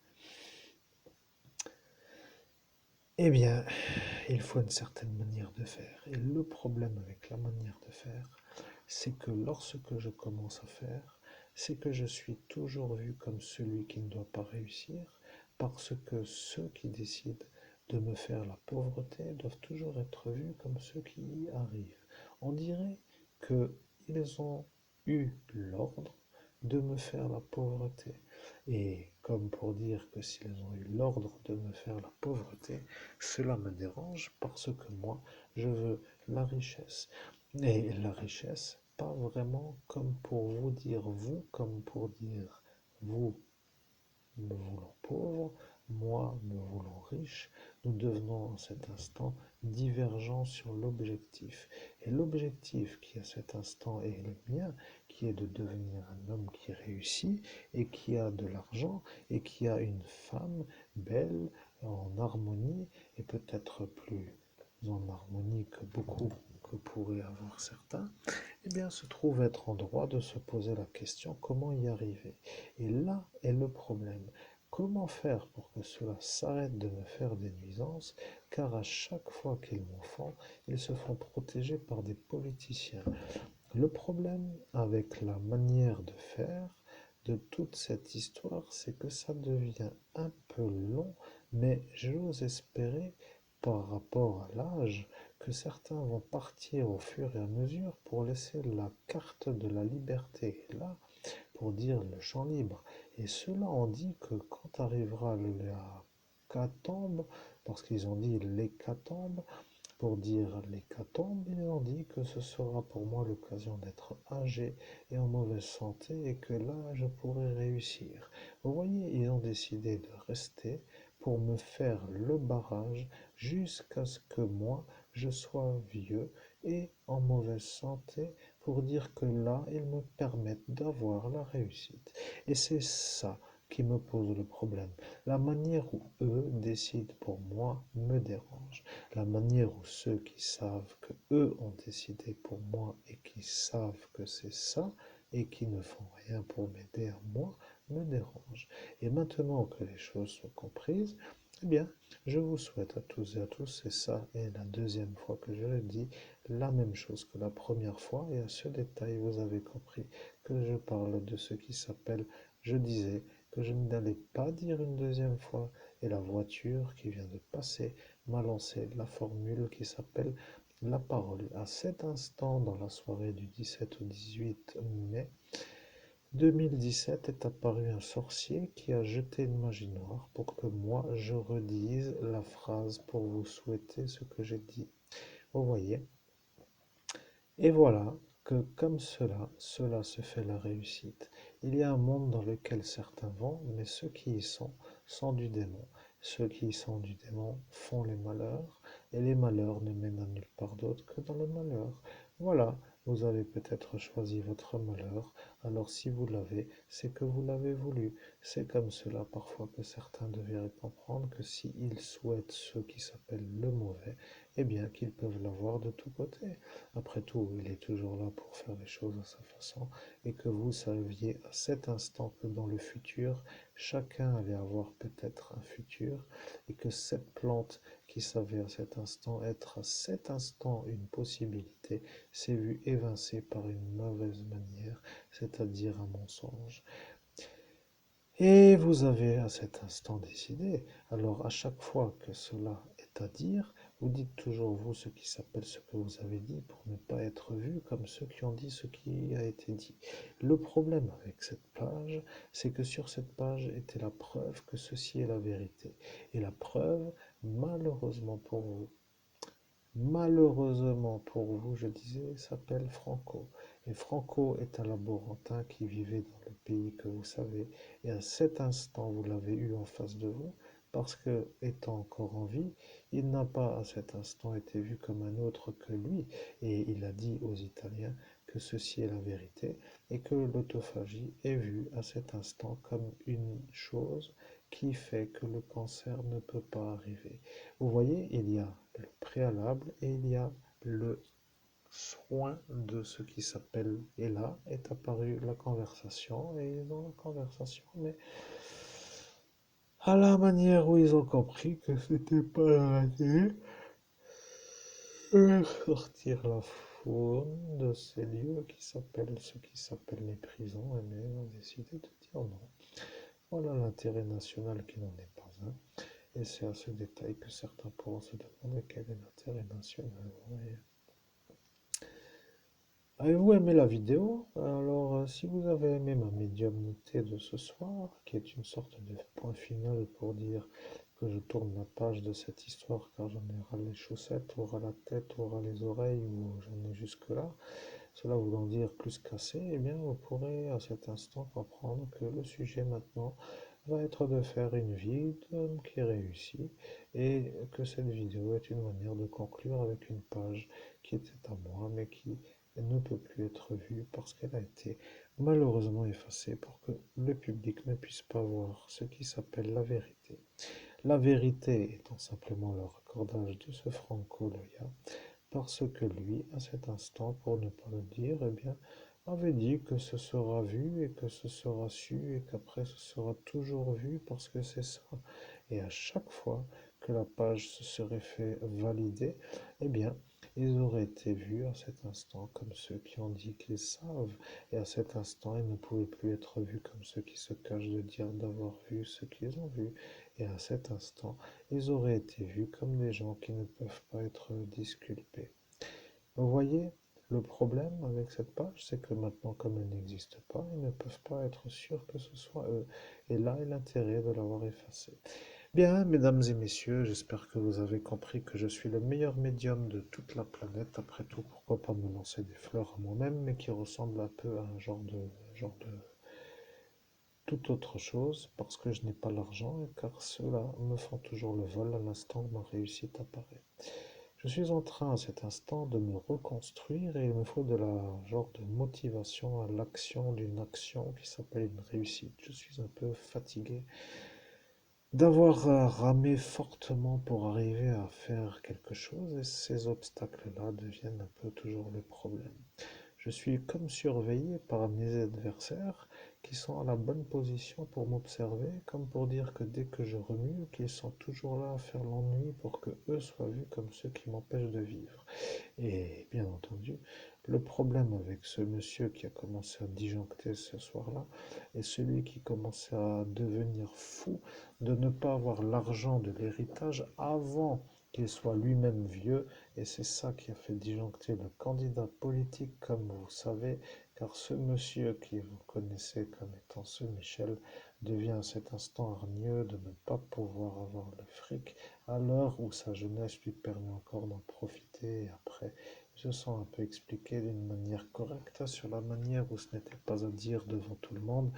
eh bien, il faut une certaine manière de faire. Et le problème avec la manière de faire, c'est que lorsque je commence à faire, c'est que je suis toujours vu comme celui qui ne doit pas réussir, parce que ceux qui décident de me faire la pauvreté doivent toujours être vus comme ceux qui y arrivent. On dirait qu'ils ont eu l'ordre de me faire la pauvreté. Et comme pour dire que s'ils ont eu l'ordre de me faire la pauvreté, cela me dérange parce que moi, je veux la richesse. Et la richesse, pas vraiment comme pour vous dire vous, comme pour dire vous me voulons pauvre, moi me voulons riche, nous devenons en cet instant divergents sur l'objectif. Et l'objectif qui à cet instant est le mien, qui est de devenir un homme qui réussit et qui a de l'argent et qui a une femme belle, en harmonie et peut-être plus en harmonie que beaucoup que pourraient avoir certains, eh bien, se trouve être en droit de se poser la question comment y arriver. Et là est le problème. Comment faire pour que cela s'arrête de me faire des nuisances, car à chaque fois qu'ils m'en font, ils se font protéger par des politiciens. Le problème avec la manière de faire de toute cette histoire, c'est que ça devient un peu long, mais j'ose espérer, par rapport à l'âge, que certains vont partir au fur et à mesure pour laisser la carte de la liberté là, pour dire le champ libre. Et cela ont dit que quand arrivera la l'hécatombe, parce qu'ils ont dit l'hécatombe, pour dire l'hécatombe, ils ont dit que ce sera pour moi l'occasion d'être âgé et en mauvaise santé et que là, je pourrais réussir. Vous voyez, ils ont décidé de rester pour me faire le barrage jusqu'à ce que moi, je sois vieux et en mauvaise santé pour dire que là, ils me permettent d'avoir la réussite. Et c'est ça qui me pose le problème. La manière où eux décident pour moi me dérange. La manière où ceux qui savent que eux ont décidé pour moi et qui savent que c'est ça et qui ne font rien pour m'aider à moi me dérange. Et maintenant que les choses sont comprises, eh bien, je vous souhaite à tous et à tous, et ça est la deuxième fois que je le dis, la même chose que la première fois, et à ce détail, vous avez compris que je parle de ce qui s'appelle, je disais, que je n'allais pas dire une deuxième fois. Et la voiture qui vient de passer m'a lancé la formule qui s'appelle la parole. À cet instant, dans la soirée du 17 au 18 mai 2017, est apparu un sorcier qui a jeté une magie noire pour que moi je redise la phrase pour vous souhaiter ce que j'ai dit. Vous voyez? Et voilà que comme cela se fait la réussite. Il y a un monde dans lequel certains vont, mais ceux qui y sont du démon. Ceux qui y sont du démon font les malheurs, et les malheurs ne mènent à nulle part d'autre que dans le malheur. Voilà, vous avez peut-être choisi votre malheur, alors si vous l'avez, c'est que vous l'avez voulu. C'est comme cela parfois que certains devraient comprendre que s'ils souhaitent ce qui s'appelle le mauvais, eh bien qu'ils peuvent l'avoir de tous côtés. Après tout, il est toujours là pour faire les choses à sa façon, et que vous saviez à cet instant que dans le futur, chacun allait avoir peut-être un futur, et que cette plante qui savait à cet instant être à cet instant une possibilité, s'est vue évincée par une mauvaise manière, c'est-à-dire un mensonge. Et vous avez à cet instant décidé. Alors à chaque fois que cela est à dire, vous dites toujours vous ce qui s'appelle ce que vous avez dit pour ne pas être vu comme ceux qui ont dit ce qui a été dit. Le problème avec cette page, c'est que sur cette page était la preuve que ceci est la vérité. Et la preuve, malheureusement pour vous, je disais, s'appelle Franco. Et Franco est un laborantin qui vivait dans le pays que vous savez. Et à cet instant, vous l'avez eu en face de vous, parce que, étant encore en vie, il n'a pas à cet instant été vu comme un autre que lui. Et il a dit aux Italiens que ceci est la vérité et que l'autophagie est vue à cet instant comme une chose qui fait que le cancer ne peut pas arriver. Vous voyez, il y a le préalable et il y a le soin de ce qui s'appelle. Et là est apparue la conversation, et dans la conversation, mais à la manière où ils ont compris que c'était pas la vérité, sortir la faune de ces lieux qui s'appellent ce qui s'appellent les prisons, et mais ils ont décidé de dire non. Voilà l'intérêt national qui n'en est pas un. Et c'est à ce détail que certains pourront se demander quel est l'intérêt national. Vous voyez. Avez-vous aimé la vidéo? Alors, si vous avez aimé ma médiumnité de ce soir, qui est une sorte de point final pour dire que je tourne la page de cette histoire car j'en ai ras les chaussettes, ou ras la tête, ou ras les oreilles, ou j'en ai jusque-là, cela voulant dire plus cassé, eh bien, vous pourrez à cet instant comprendre que le sujet maintenant va être de faire une vie d'homme qui réussit, et que cette vidéo est une manière de conclure avec une page qui était à moi, mais qui ne peut plus être vue parce qu'elle a été malheureusement effacée pour que le public ne puisse pas voir ce qui s'appelle la vérité. La vérité étant simplement le raccordage de ce Franco Loya, parce que lui, à cet instant, pour ne pas le dire, eh bien, avait dit que ce sera vu et que ce sera su et qu'après ce sera toujours vu parce que c'est ça. Et à chaque fois que la page se serait fait valider, eh bien, ils auraient été vus à cet instant comme ceux qui ont dit qu'ils savent. Et à cet instant, ils ne pouvaient plus être vus comme ceux qui se cachent de dire d'avoir vu ce qu'ils ont vu. Et à cet instant, ils auraient été vus comme des gens qui ne peuvent pas être disculpés. Vous voyez, le problème avec cette page, c'est que maintenant, comme elle n'existe pas, ils ne peuvent pas être sûrs que ce soit eux. Et là est l'intérêt de l'avoir effacée. Bien, mesdames et messieurs, j'espère que vous avez compris que je suis le meilleur médium de toute la planète. Après tout, pourquoi pas me lancer des fleurs à moi-même, mais qui ressemble un peu à un genre de toute autre chose, parce que je n'ai pas l'argent, et car ceux-là me font toujours le vol à l'instant où ma réussite apparaît. Je suis en train à cet instant de me reconstruire et il me faut de la genre de motivation à l'action d'une action qui s'appelle une réussite. Je suis un peu fatigué d'avoir ramé fortement pour arriver à faire quelque chose et ces obstacles-là deviennent un peu toujours le problème. Je suis comme surveillé par mes adversaires qui sont à la bonne position pour m'observer, comme pour dire que dès que je remue, qu'ils sont toujours là à faire l'ennui pour que eux soient vus comme ceux qui m'empêchent de vivre. Et bien entendu, le problème avec ce monsieur qui a commencé à disjoncter ce soir-là est celui qui commençait à devenir fou de ne pas avoir l'argent de l'héritage avant qu'il soit lui-même vieux, et c'est ça qui a fait disjoncter le candidat politique, comme vous savez, car ce monsieur qui vous connaissez comme étant ce Michel devient à cet instant hargneux de ne pas pouvoir avoir le fric à l'heure où sa jeunesse lui permet encore d'en profiter. Et après, il se sent un peu expliqué d'une manière correcte sur la manière où ce n'était pas à dire devant tout le monde,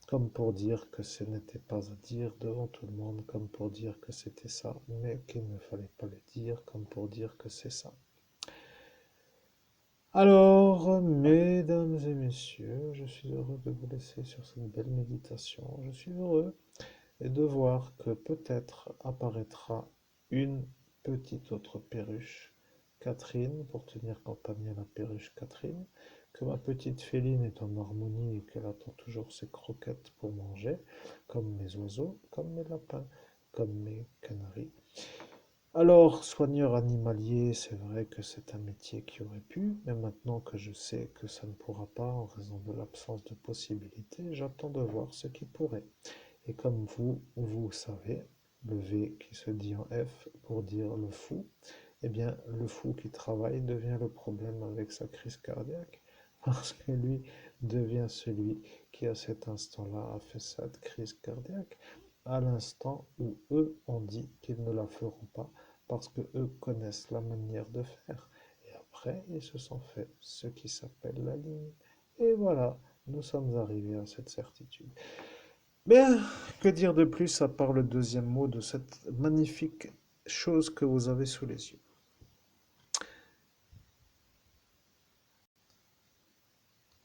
comme pour dire que ce n'était pas à dire devant tout le monde, comme pour dire que c'était ça, mais qu'il ne fallait pas le dire, comme pour dire que c'est ça. Alors, mesdames et messieurs, je suis heureux de vous laisser sur cette belle méditation. Je suis heureux de voir que peut-être apparaîtra une petite autre perruche, Catherine, pour tenir compagnie à la perruche Catherine, que ma petite féline est en harmonie et qu'elle attend toujours ses croquettes pour manger, comme mes oiseaux, comme mes lapins, comme mes canaris. Alors, soigneur animalier, c'est vrai que c'est un métier qui aurait pu, mais maintenant que je sais que ça ne pourra pas en raison de l'absence de possibilités, j'attends de voir ce qui pourrait. Et comme vous savez, le V qui se dit en F pour dire le fou, eh bien, le fou qui travaille devient le problème avec sa crise cardiaque, parce que lui devient celui qui, à cet instant-là, a fait cette crise cardiaque, à l'instant où eux ont dit qu'ils ne la feront pas, parce que eux connaissent la manière de faire. Et après, ils se sont fait ce qui s'appelle la ligne. Et voilà, nous sommes arrivés à cette certitude. Bien, que dire de plus à part le deuxième mot de cette magnifique chose que vous avez sous les yeux?